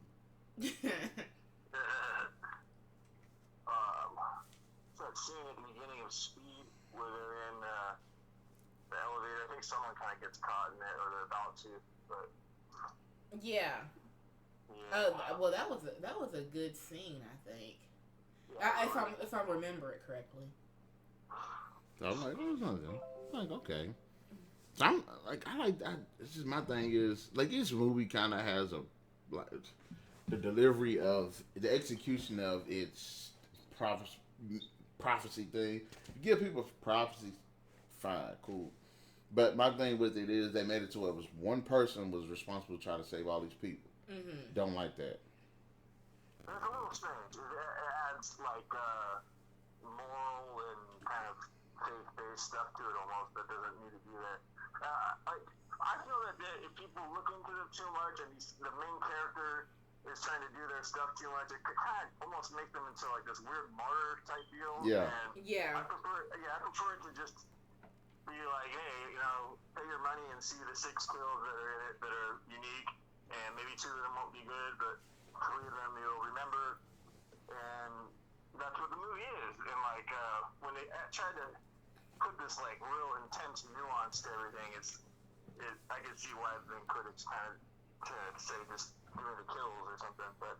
That scene at the beginning of Speed where they're in the elevator. I think someone kind of gets caught in it, or they're about to. But yeah. Well, that was a good scene, I think. Yeah, if I remember it correctly. So I'm like, oh, it's not good. I'm like, okay. So I'm like, I like that. It's just my thing is like this movie kind of has the delivery of the execution of its prophecy thing. You give people prophecy, fine, cool. But my thing with it is they made it to where it was one person was responsible to try to save all these people. Mm-hmm. Don't like that. It's a little strange. It adds like moral and kind of faith-based stuff to it almost that doesn't need to be there. I feel that if people look into it too much and the main character is trying to do their stuff too much, it could kind of almost make them into like this weird martyr type deal. Yeah. And I prefer it to just be like, hey, pay your money and see the 6 kills that are in it that are unique, and maybe 2 of them won't be good, but 3 of them you'll remember, and that's what the movie is. And like when they try to put this like real intense nuance to everything, I can see why then critics kind of to say just give me the kills or something, but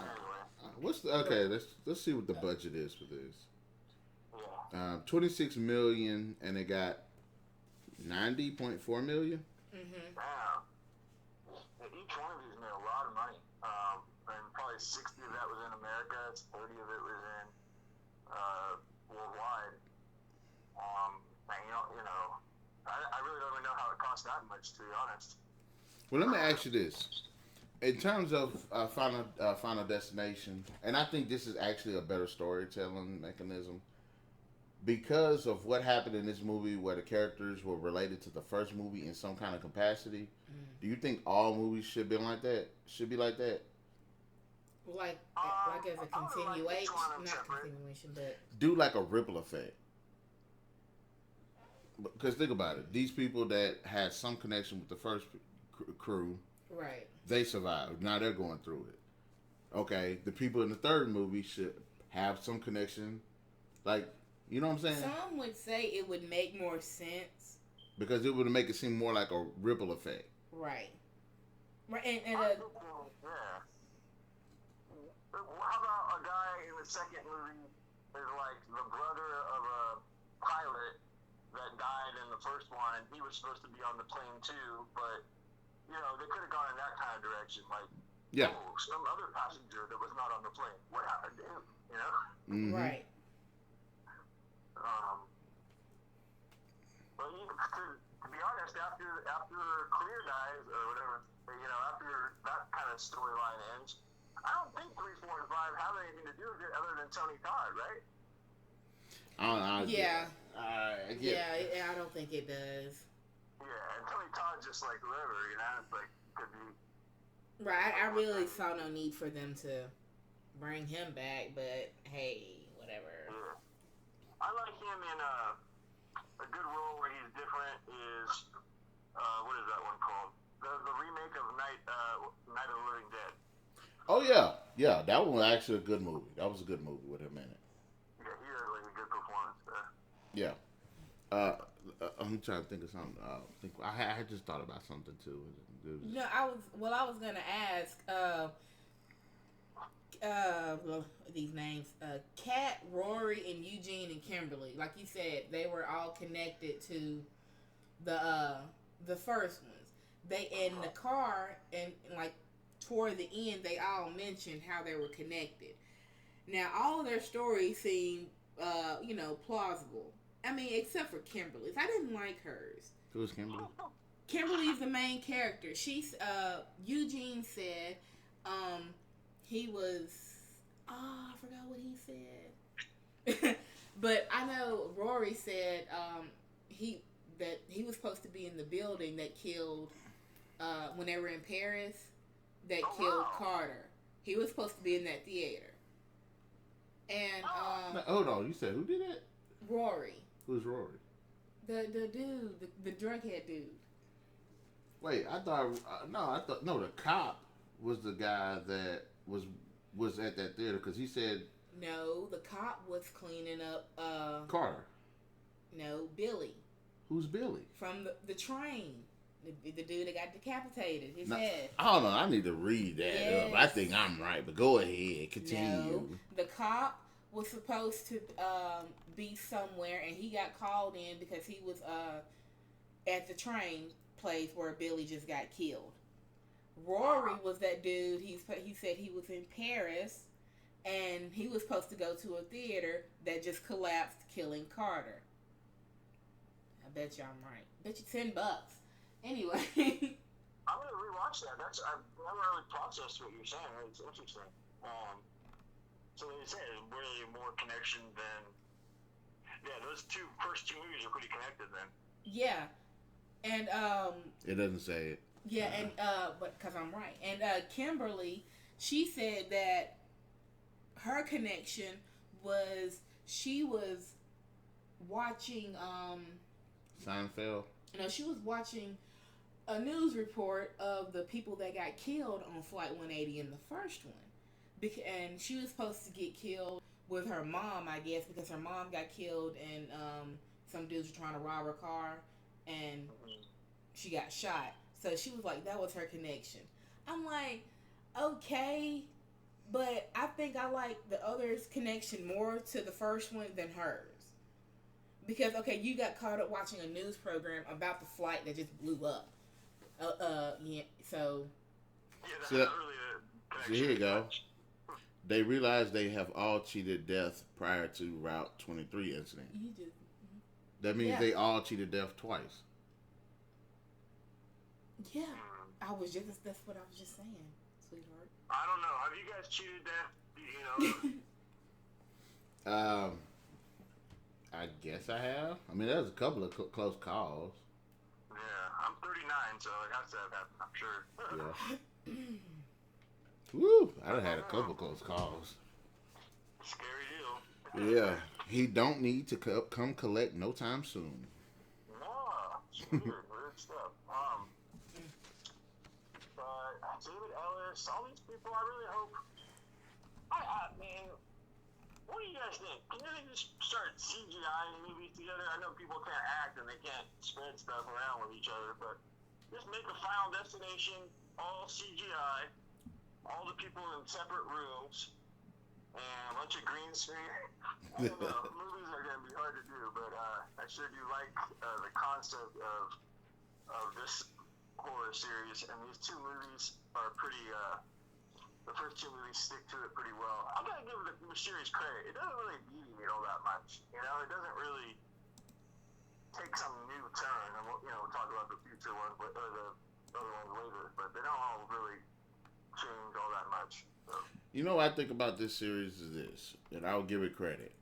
anyway. Let's see what the budget is for this. Yeah. $26 million, and it got $90.4 million. Mm-hmm. Wow. Each one of these made a lot of money, and probably 60 of that was in America. America, 30 of it was in worldwide. And I really don't even know how it cost that much, to be honest. Well, let me ask you this. In terms of Final Destination, and I think this is actually a better storytelling mechanism, because of what happened in this movie where the characters were related to the first movie in some kind of capacity, do you think all movies should be like that? Should be like that? Like as a continuation, not continuation, but do like a ripple effect. Because think about it, these people that had some connection with the first crew, right? They survived. Now they're going through it. Okay, the people in the third movie should have some connection, like, you know what I'm saying? Some would say it would make more sense because it would make it seem more like a ripple effect. Right. Right, and yeah. How about a guy in the second movie is like the brother of a pilot that died in the first one, and he was supposed to be on the plane too, but they could have gone in that kind of direction, like, some other passenger that was not on the plane. What happened to him? Mm-hmm. Right. But to be honest, after Clear dies or whatever, after that kind of storyline ends, I don't think 3, 4, and 5 have anything to do with it other than Tony Todd, right? Yeah. I don't think it does. Yeah, and Tony Todd's just like whoever, like, could be. Right, I really saw no need for them to bring him back, but hey, whatever. Yeah. I like him in a good role where he's different is, what is that one called? The remake of Night of the Living Dead. Oh, yeah, that one was actually a good movie. That was a good movie with him in it. Yeah, he had like a good performance there. Yeah. I'm trying to think of something. I had just thought about something too. No, I was gonna ask. These names: Kat, Rory, and Eugene and Kimberly. Like you said, they were all connected to the first ones. They in the car and like toward the end, they all mentioned how they were connected. Now, all of their stories seem, plausible. I mean, except for Kimberly's. I didn't like hers. Who's Kimberly? Kimberly's the main character. She's, Eugene said, he was, I forgot what he said. But I know Rory said, he was supposed to be in the building that killed, when they were in Paris, that killed Carter. He was supposed to be in that theater. And, no, hold on, you said who did that? Rory. Who's Rory? The dude, the drughead dude. Wait, I thought the cop was the guy that was at that theater because he said no. The cop was cleaning up Carter. No, Billy. Who's Billy? From the train. The dude that got decapitated, his head. I don't know. I need to read that up. I think I'm right, but go ahead. Continue. No, the cop was supposed to be somewhere, and he got called in because he was at the train place where Billy just got killed. Rory was that dude. He said he was in Paris, and he was supposed to go to a theater that just collapsed, killing Carter. I bet you I'm right. Bet you $10. Anyway. I'm gonna rewatch that. I've never really processed what you're saying. It's interesting. So like you said, it's really more connection than. Yeah, those first two movies are pretty connected then. Yeah, and it doesn't say it. Yeah, and but because I'm right, and Kimberly, she said that her connection was she was watching Seinfeld. No, she was watching a news report of the people that got killed on Flight 180 in the first one. And she was supposed to get killed with her mom, I guess, because her mom got killed and some dudes were trying to rob her car and she got shot. So she was like, that was her connection. I'm like, okay, but I think I like the other's connection more to the first one than hers. Because, okay, you got caught up watching a news program about the flight that just blew up. Yeah, so. Yeah, that's not really a connection. Here you go. They realize they have all cheated death prior to Route 23 incident. You do. That means they all cheated death twice. Yeah. That's what I was just saying, sweetheart. I don't know. Have you guys cheated death? You know? I guess I have. I mean, there's a couple of close calls. Yeah, I'm 39, so it has to have happened, I'm sure. Yeah. Woo! I done had a couple close calls. Scary deal. Yeah. He don't need to come collect no time soon. No, it's weird stuff. But David Ellis, all these people, I really hope. I mean, what do you guys think? Can they just start CGI movies together? I know people can't act and they can't spread stuff around with each other, but just make a Final Destination all CGI, all the people in separate rooms, and a bunch of green screen. I don't know. Movies are going to be hard to do, but I sure do like the concept of this horror series, and these two movies are pretty. The first two movies stick to it pretty well. I'm gonna give the series credit. It doesn't really deviate all that much. You know, it doesn't really take some new turn. And we'll talk about the future ones, or the other ones later. But they don't all really change all that much. So. You know what I think about this series is this, and I'll give it credit.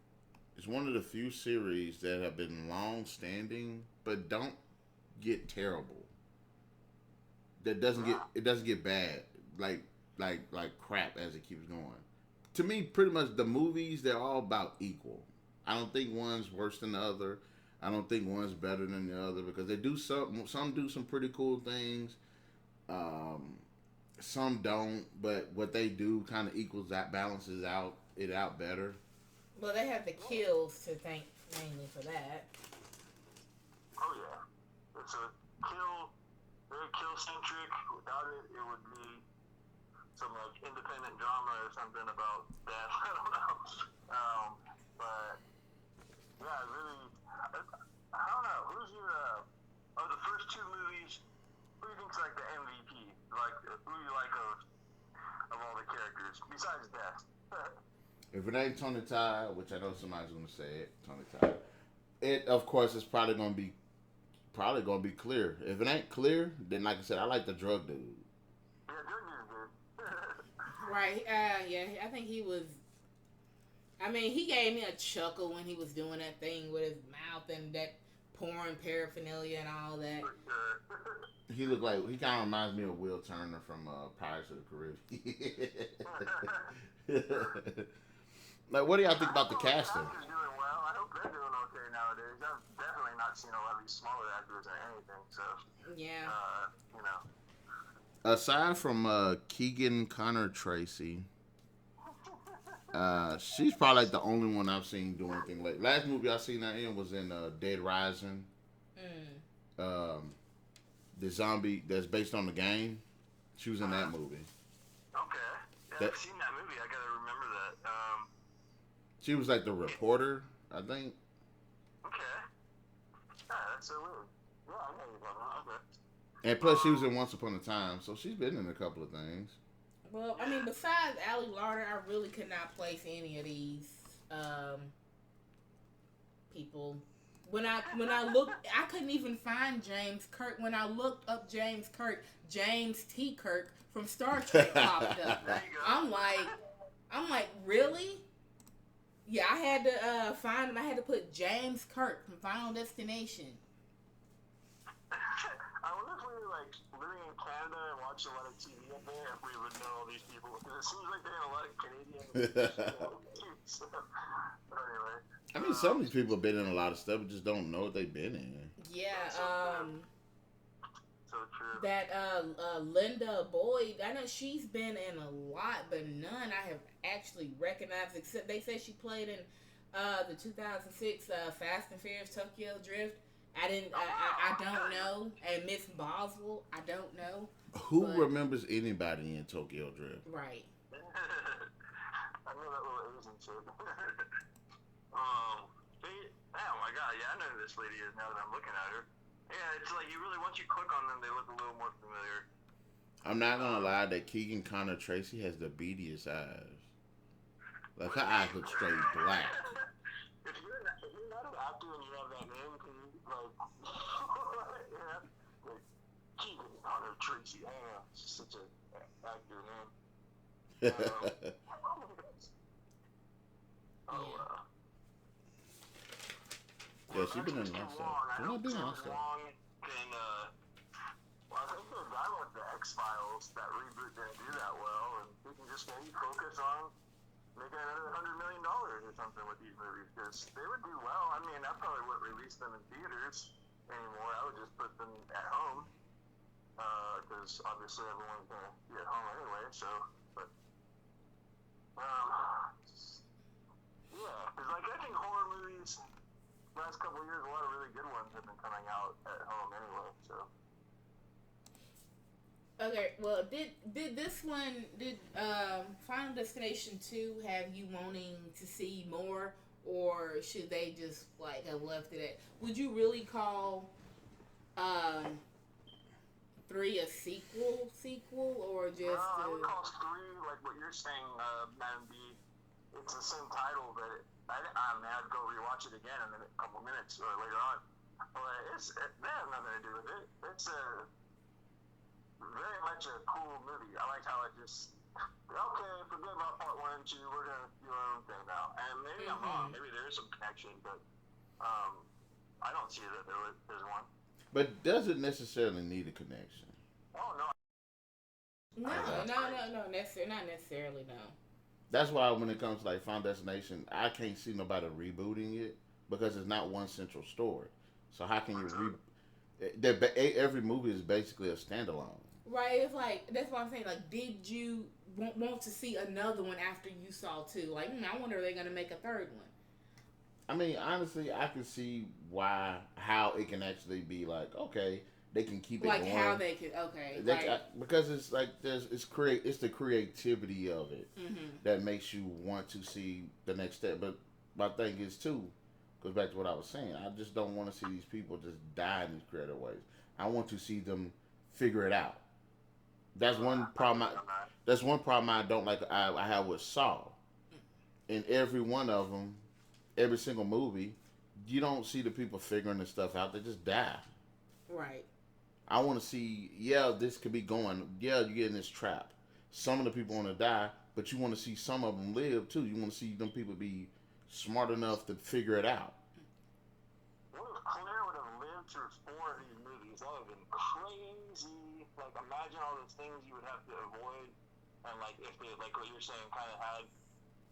It's one of the few series that have been long-standing, but don't get terrible. That doesn't get bad like crap as it keeps going. To me, pretty much the movies, they're all about equal. I don't think one's worse than the other. I don't think one's better than the other because they do some do some pretty cool things. Some don't, but what they do kind of balances it out better. Well, they have the kills to thank mainly for that. Oh yeah, it's a very kill-centric. Without it, it would be some like independent drama or something about death. I don't know. But yeah, really, I don't know. Who's your of the first two movies? Who do you think's like the MVP? Like who you like of all the characters besides death? If it ain't Tony Todd, which I know somebody's gonna say it, Tony Todd, it of course is probably gonna be Clear. If it ain't Clear, then like I said, I like the drug dude. Yeah, drug dude. Right. Yeah. I think he was. I mean, he gave me a chuckle when he was doing that thing with his mouth and that pouring paraphernalia and all that. He kind of reminds me of Will Turner from Pirates of the Caribbean. Like, what do y'all think about the casting? Doing well. I hope they're doing okay nowadays. I've definitely not seen a lot of these smaller actors or anything. So yeah. Aside from Keegan Connor Tracy, she's probably like the only one I've seen do anything late. Last movie I seen her in was in Dead Rising. The zombie that's based on the game. She was in that movie. Okay. Yeah, I've seen that movie. I gotta remember that. She was like the reporter, I think. Okay. Yeah, that's so weird. Yeah, I know you're talking about. Okay. And plus, she was in Once Upon a Time, so she's been in a couple of things. Well, I mean, besides Ali Larter, I really could not place any of these people. When I looked, I couldn't even find James Kirk. When I looked up James Kirk, James T. Kirk from Star Trek popped up. I'm like, really? Yeah, I had to find him. I had to put James Kirk from Final Destination. I wonder if we were like living in Canada and watching a lot of TV up there, if we would know all these people. Because it seems like they have a lot of Canadian stuff. But anyway. I mean, some of these people have been in a lot of stuff, but just don't know what they've been in. Yeah, so true. That Linda Boyd, I know she's been in a lot, but none I have actually recognized. Except they say she played in the 2006 Fast and Furious Tokyo Drift. I don't know. And Miss Boswell, I don't know. Who remembers anybody in Tokyo Drift? Right. I know that little Asian chick. Oh my god, yeah, I know who this lady is now that I'm looking at her. Yeah, it's like you really, once you click on them, they look a little more familiar. I'm not gonna lie that Keegan Connor Tracy has the beadiest eyes. Like, her eyes look straight black. If you're not an actor and you have that name, can you, like, yeah, like, Keegan Connor Tracy, I don't know, it's such an actor name. Yeah, she's been in a lot of stuff. I hope James Wong can, well, I think the guy with the X-Files, that reboot didn't do that well, and he can just maybe focus on making another $100 million or something with these movies, because they would do well. I mean, I probably wouldn't release them in theaters anymore. I would just put them at home, because obviously everyone's going to be at home anyway, so, but, yeah, because, like, I think horror movies, last couple of years, a lot of really good ones have been coming out at home anyway, so. Okay, well, did this one, Final Destination 2 have you wanting to see more, or should they just, like, have left it at, would you really call 3 a sequel, or just I would call 3, like what you're saying, MademB, it's the same title, but I mean, I'd go rewatch it again in a couple minutes or later on, but they have nothing to do with it. It's very much a cool movie. I like how it just, okay, forget about part 1 and 2, we're going to do our own thing now. And maybe I'm wrong, maybe there is some connection, but I don't see that there's one. But does it necessarily need a connection? Oh, no. No, not necessarily, no. That's why when it comes to, like, Final Destination, I can't see nobody rebooting it because it's not one central story. So how can you every movie is basically a standalone. Right, it's like, that's what I'm saying, like, did you want to see another one after you saw 2? Like, I wonder if they're going to make a 3rd one. I mean, honestly, I can see how it can actually be like, okay, they can keep it like going. Like how they could, okay. Because it's like, it's the creativity of it that makes you want to see the next step. But my thing is, too, goes back to what I was saying, I just don't want to see these people just die in these creative ways. I want to see them figure it out. That's one problem. I don't like. I have with Saw. In every one of them, every single movie, you don't see the people figuring this stuff out. They just die. Right. I want to see. Yeah, this could be going. Yeah, you get in this trap. Some of the people want to die, but you want to see some of them live too. You want to see them people be smart enough to figure it out. What if Claire would have lived through 4 of these movies? That would have been crazy. Like, imagine all those things you would have to avoid, and like if they, like what you're saying, kind of had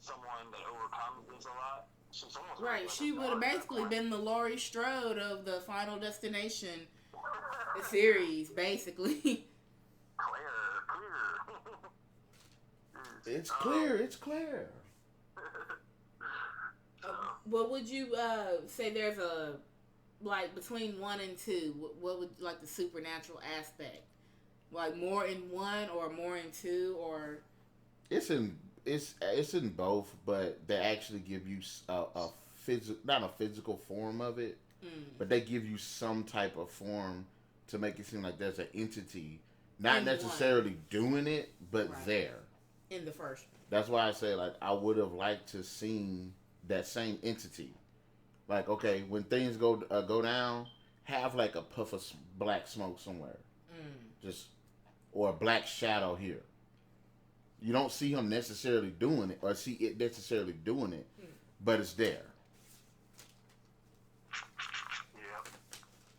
someone that overcomes this a lot. Right, she would have basically been the Laurie Strode of the Final Destination series, basically. Clear. It's clear. What would you say there's a, like, between 1 and 2, what would, like, the supernatural aspect? Like, more in 1 or more in 2, or? It's in both, but they actually give you not a physical form of it, but they give you some type of form to make it seem like there's an entity, not necessarily doing it, but there. In the first one. That's why I say, like, I would have liked to seen that same entity. Like, okay, when things go down, have like a puff of black smoke somewhere, or a black shadow here. You don't see him necessarily doing it, or see it necessarily doing it, but it's there. Yeah.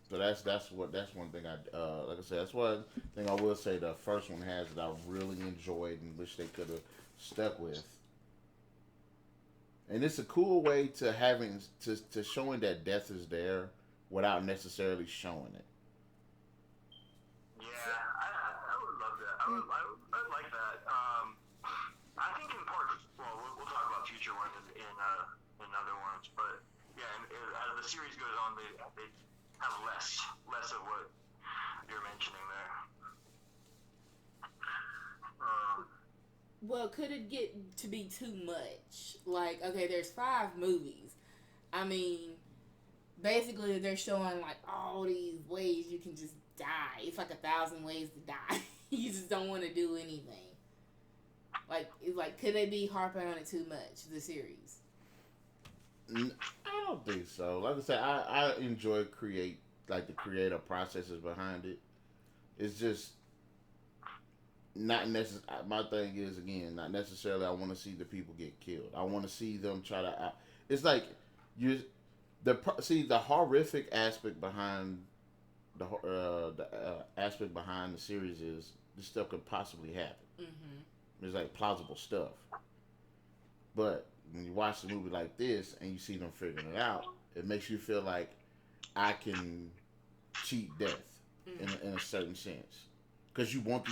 So that's one thing like I said, that's one thing I will say the first one has that I really enjoyed and wish they could have stuck with. And it's a cool way to showing that death is there without necessarily showing it. Yeah, I would love that. I would like that. I think in part, well, we'll talk about future ones in other ones, but yeah, as the series goes on, they have less of what you're mentioning there. Well, could it get to be too much? Like, okay, there's 5 movies. I mean, basically they're showing, like, all these ways you can just die. It's like 1,000 ways to die. You just don't want to do anything. Like, could they be harping on it too much? The series. I don't think so. Like I said, I enjoy the creative processes behind it. It's just not necessarily. My thing is, again, not necessarily. I want to see the people get killed. I want to see them try to. It's like the horrific aspect behind the aspect behind the series is this stuff could possibly happen. Mm-hmm. It's like plausible stuff, but when you watch a movie like this and you see them figuring it out, it makes you feel like I can cheat death in a certain sense. Because you want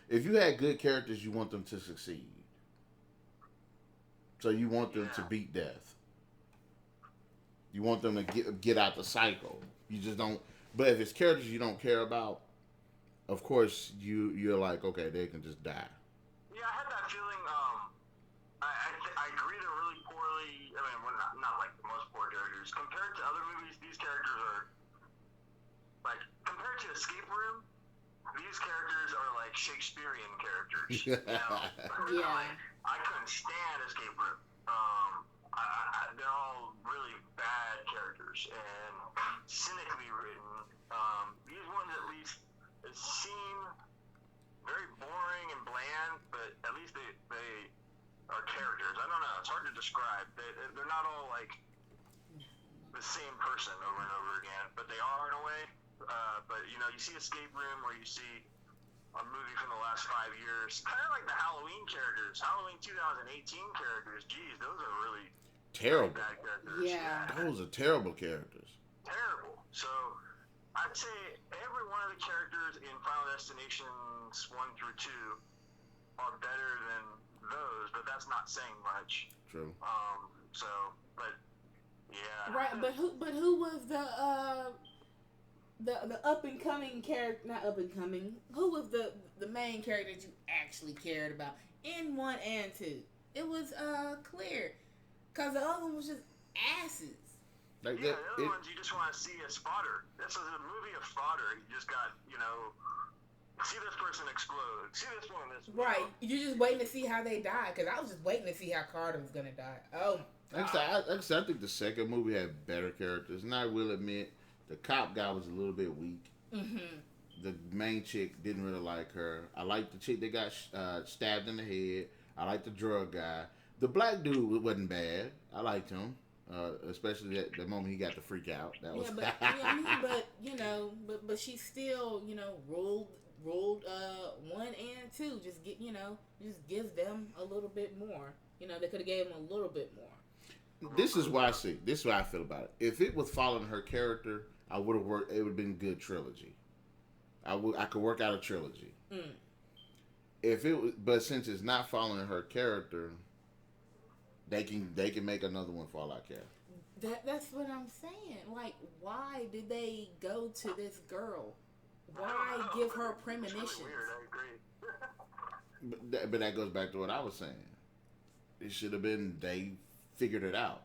if you had good characters, you want them to succeed. So you want them to beat death. You want them to get out the cycle. You just don't. But if it's characters you don't care about, of course you're like, okay, they can just die. Yeah, I had that feeling. I agree they're really poorly. I mean, well, not like the most poor characters compared to other movies. These characters are like compared to Escape Room. These characters are like Shakespearean characters. You know? Yeah. Like, I couldn't stand Escape Room. They're all really bad characters and cynically written. These ones at least seem very boring and bland, but at least they are characters. I don't know. It's hard to describe. They're not all like the same person over and over again, but they are in a way. But you know, you see Escape Room, or you see a movie from the last 5 years, kind of like the Halloween characters, Halloween 2018 characters. Geez, those are really terrible. Bad characters. Yeah. Those are terrible characters. Terrible. So I'd say every one of the characters in Final Destinations 1 through 2 are better than those, but that's not saying much. True. But yeah. Right, but who was the up and coming character? Not up and coming. Who was the main character that you actually cared about in 1 and 2? It was Claire, cause the other one was just asses. Like the other ones you just want to see as fodder. This is a movie of fodder. You just got, see this person explode. See this one. Right. You're just waiting to see how they die. Because I was just waiting to see how Carter was going to die. Oh. I think the second movie had better characters. And I will admit, the cop guy was a little bit weak. Mm-hmm. The main chick, didn't really like her. I liked the chick that got stabbed in the head. I liked the drug guy. The black dude wasn't bad. I liked him. Especially at the moment he got to freak out. That was but she still, ruled 1 and 2. Just give them a little bit more. They could have gave them a little bit more. This is why I feel about it. If it was following her character, I would have worked. It would have been a good trilogy. I could work out a trilogy. Mm. If it was, but since it's not following her character, they can make another one fall out care. That's what I'm saying. Like, why did they go to this girl? Why give her premonitions? It's really weird. I agree. But that goes back to what I was saying. It should have been they figured it out.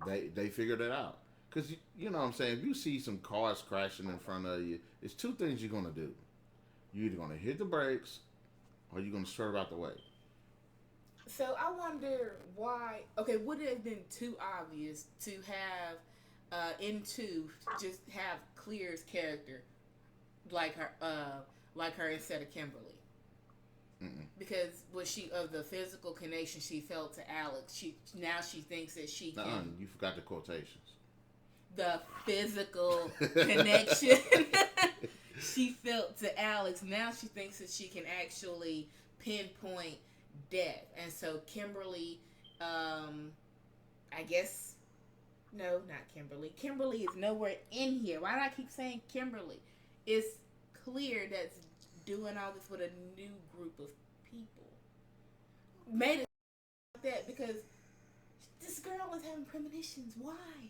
They figured it out. Because, you know what I'm saying, if you see some cars crashing in front of you, it's two things you're going to do. You're either going to hit the brakes or you're going to swerve out the way. So I wonder why. Okay, would it have been too obvious to have in 2 just have Clear's character like her instead of Kimberly? Mm-mm. Because was she of the physical connection she felt to Alex? She thinks that she can. You forgot the quotations. The physical connection she felt to Alex. Now she thinks that she can actually pinpoint death. And so Kimberly, I guess, no, not Kimberly. Kimberly is nowhere in here. Why do I keep saying Kimberly? It's Clear that's doing all this with a new group of people. Made it like that because this girl was having premonitions. Why?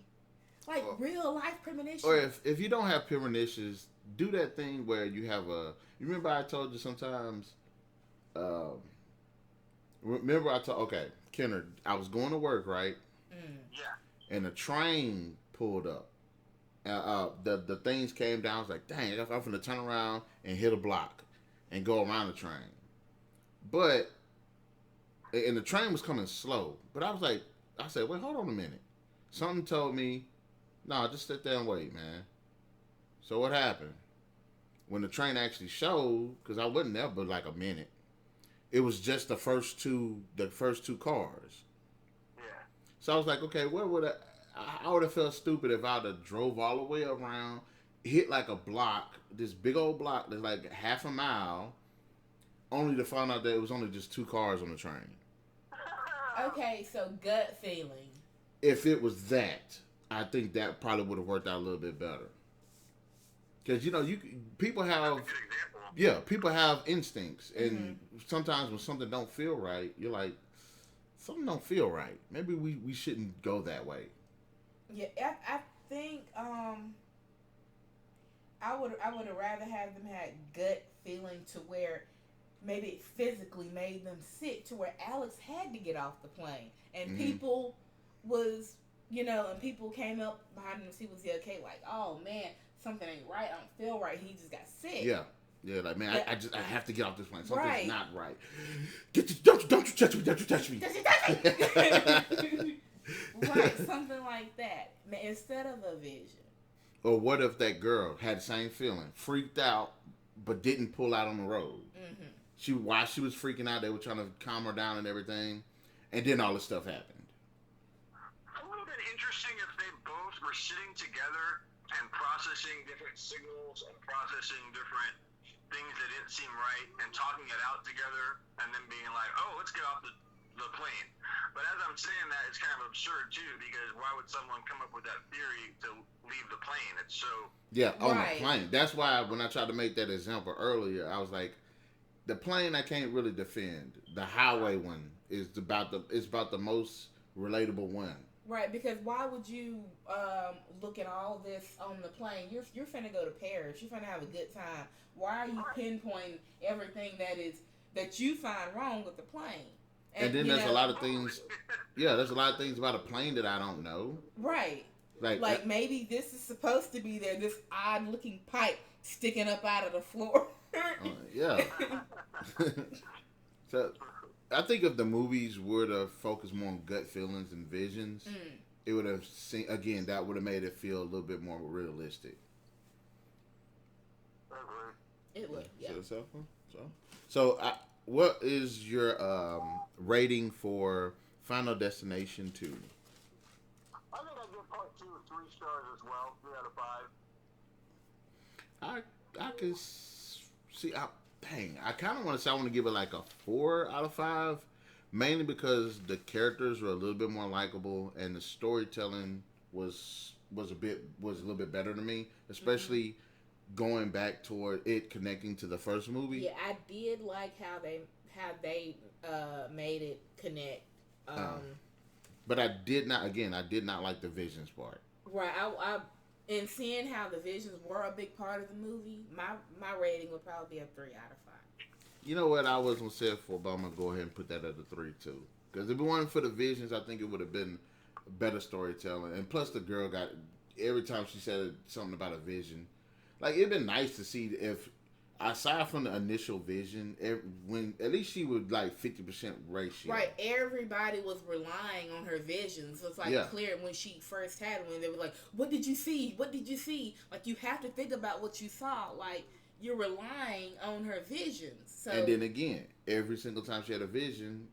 Like real life premonitions. Or if you don't have premonitions, do that thing where you have you remember I told you sometimes, Kenner, I was going to work, right? Mm. Yeah. And the train pulled up. The things came down. I was like, dang, I'm going to turn around and hit a block and go around the train. But and the train was coming slow. But I said, wait, hold on a minute. Something told me, no, just sit there and wait, man. So what happened? When the train actually showed, because I wasn't there but like a minute, it was just the first two cars. Yeah. So I was like, okay, where would I would have felt stupid if I'd have drove all the way around, hit like a block, this big old block that's like half a mile, only to find out that it was only just two cars on the train. Okay, so gut feeling. If it was that, I think that probably would have worked out a little bit better. Because people have, people have instincts, and sometimes when something don't feel right, you're like, something don't feel right. Maybe we shouldn't go that way. Yeah, I think I would have rather have them had gut feeling to where maybe it physically made them sick to where Alex had to get off the plane, and people was and people came up behind him to see was he okay. Like, oh man, something ain't right. I don't feel right. He just got sick. Yeah. Yeah, like, man, I have to get off this plane. Something's not right. Don't you touch me. Don't you touch me. Right, something like that. Instead of a vision. Or what if that girl had the same feeling, freaked out, but didn't pull out on the road? While she was freaking out, they were trying to calm her down and everything, and then all this stuff happened. It would have been interesting if they both were sitting together and processing different signals and processing different things that didn't seem right and talking it out together and then being like, oh, let's get off the plane. But as I'm saying that, it's kind of absurd too, because why would someone come up with that theory to leave the plane? It's so... Yeah, on the plane. That's why when I tried to make that example earlier, I was like, the plane I can't really defend. The highway one is about the most relatable one. Right, because why would you look at all this on the plane? You're finna go to Paris. You're finna have a good time. Why are you pinpointing everything that you find wrong with the plane? And then there's a lot of things. Yeah, there's a lot of things about a plane that I don't know. Right. Like maybe this is supposed to be there. This odd looking pipe sticking up out of the floor. Yeah. So I think if the movies were to focus more on gut feelings and visions, it would have that would have made it feel a little bit more realistic. It would, yeah. So what is your rating for Final Destination 2? I think I give part 2 3 stars as well, 3 out of 5. I can see. I kind of want to say I want to give it like a 4 out of 5, mainly because the characters were a little bit more likable and the storytelling was a little bit better to me, especially going back toward it connecting to the first movie. Yeah, I did like how they made it connect. But I did not like the visions part. Right, and seeing how the visions were a big part of the movie, my rating would probably be a 3 out of 5. You know what? I was gonna say it for, but I'm gonna go ahead and put that at a 3 too. Because if it wasn't for the visions, I think it would have been better storytelling. And plus, the girl got every time she said something about a vision. Like, it'd been nice to see if, aside from the initial vision, when at least she would like 50% ratio. Right, everybody was relying on her visions. So it's like clear when she first had one, they were like, "What did you see? What did you see?" Like, you have to think about what you saw. Like, you're relying on her visions. So, and then again, every single time she had a vision,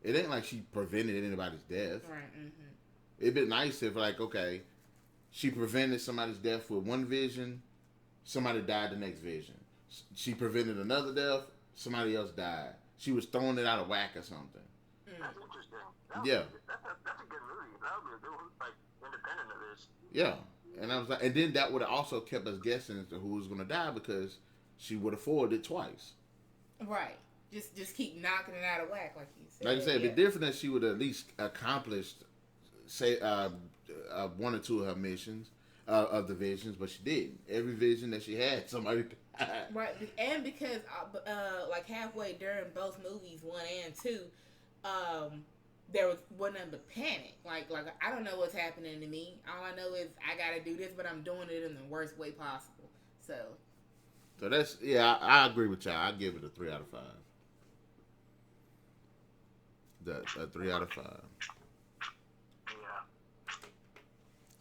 it ain't like she prevented anybody's death. Right. It'd be nice if, like, okay, she prevented somebody's death with one vision, somebody died the next vision. She prevented another death, somebody else died. She was throwing it out of whack or something. That's interesting. That's a good movie. That would be a good one, like, independent of this. Yeah. And I was like, and then that would have also kept us guessing as to who was going to die because she would have foiled it twice. Right. Just keep knocking it out of whack, like you said. Like I said, it'd be different if she would have at least accomplished, say, 1 or 2 of her missions, of the visions, but she didn't. Every vision that she had, somebody died. Right, and because like halfway during both movies, 1 and 2, there wasn't a panic. Like I don't know what's happening to me. All I know is I gotta do this, but I'm doing it in the worst way possible. So that's I agree with y'all. I give it a 3 out of 5. a 3 out of 5. Yeah.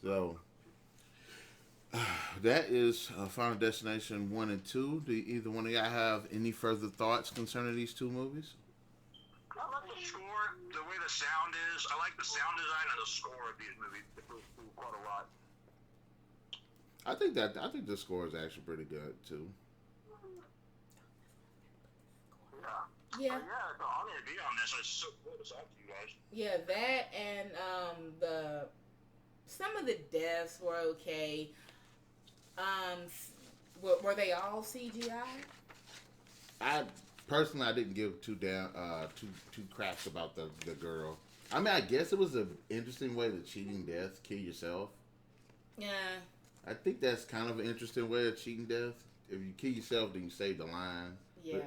So that is Final Destination 1 and 2. Do either one of y'all have any further thoughts concerning these two movies? I like the score, the way the sound is. I like the sound design and the score of these movies. It was quite a lot. I think the score is actually pretty good too. Yeah. The honor to be on this. It's so cool to talk to you guys. Yeah, that and some of the deaths were okay. Were they all CGI? I didn't give two craps about the girl. I mean, I guess it was an interesting way to cheating death, kill yourself. Yeah. I think that's kind of an interesting way of cheating death. If you kill yourself, then you save the line. Yeah.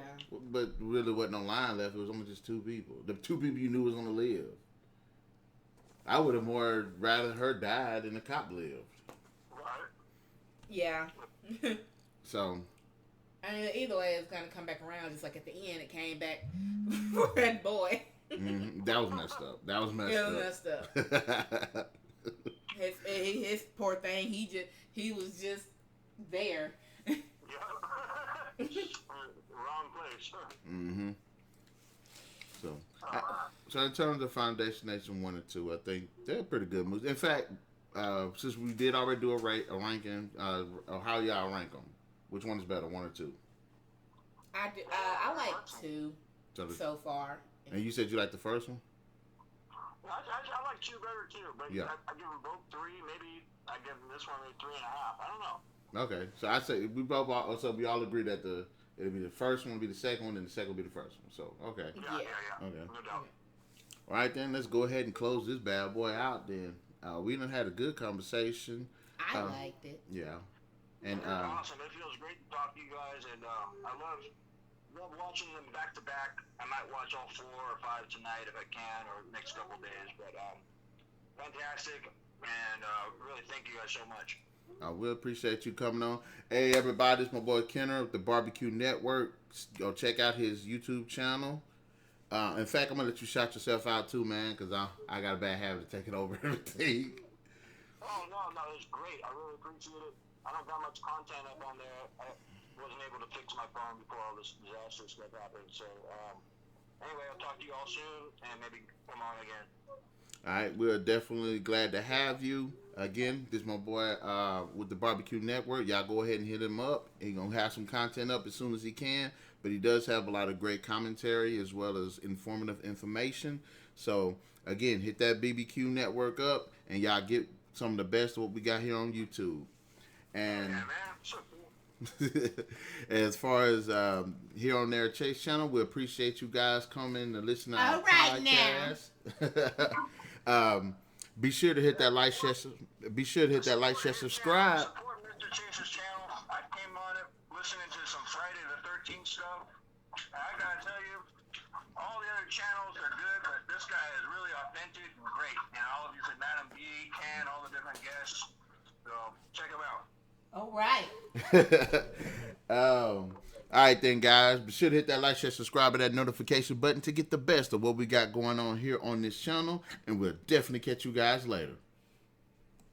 But really wasn't no line left. It was only just 2 people. The 2 people you knew was going to live. I would have more rather her die than the cop lived. Right. Yeah. So. I mean, either way, it's going to come back around. Just like at the end, it came back for that boy. Mm-hmm. That was messed up. It was messed up. His poor thing, he was just there. Wrong place. Mm-hmm. So in terms of Final Destination 1 and 2, I think they're pretty good movies. In fact, since we did already do a ranking, how y'all rank them? Which one is better, 1 or 2? I like 2 so far. And you said you like the first one? I like 2 better too, but yeah. I give them both 3. Maybe I give them this one maybe 3.5. I don't know. Okay, so I say we all agree that it'll be the first one will be the second one, and the second will be the first one. So okay. Yeah. Okay. No doubt. All right then, let's go ahead and close this bad boy out. Then we done had a good conversation. I liked it. Yeah. And awesome. It feels great to talk to you guys, and I love watching them back to back. I might watch all 4 or 5 tonight if I can, or next couple days. But fantastic, and really thank you guys so much. I will appreciate you coming on. Hey everybody, it's my boy Kenner of the BBQ Network. Go check out his YouTube channel. In fact, I'm gonna let you shout yourself out too, man, because I got a bad habit of taking over everything. Oh no, it was great. I really appreciate it. I don't got much content up on there. I wasn't able to fix my phone before all this disaster stuff happened. So anyway, I'll talk to you all soon and maybe come on again. All right, we're definitely glad to have you. Again, this is my boy with the BBQ Network. Y'all go ahead and hit him up. He's going to have some content up as soon as he can. But he does have a lot of great commentary as well as informative information. So, again, hit that BBQ Network up. And y'all get some of the best of what we got here on YouTube. And yeah, man. So cool. As far as here on their Chase channel, we appreciate you guys coming to listen to our podcast. Be sure to hit that like, share, subscribe. Support Mr. Chase's channel. I came on it listening to some Friday the 13th stuff. I gotta tell you, all the other channels are good, but this guy is really authentic and great. And all of you said MademB, Ken, all the different guests. So check them out. All right. All right then, guys. Be sure to hit that like, share, subscribe, and that notification button to get the best of what we got going on here on this channel. And we'll definitely catch you guys later.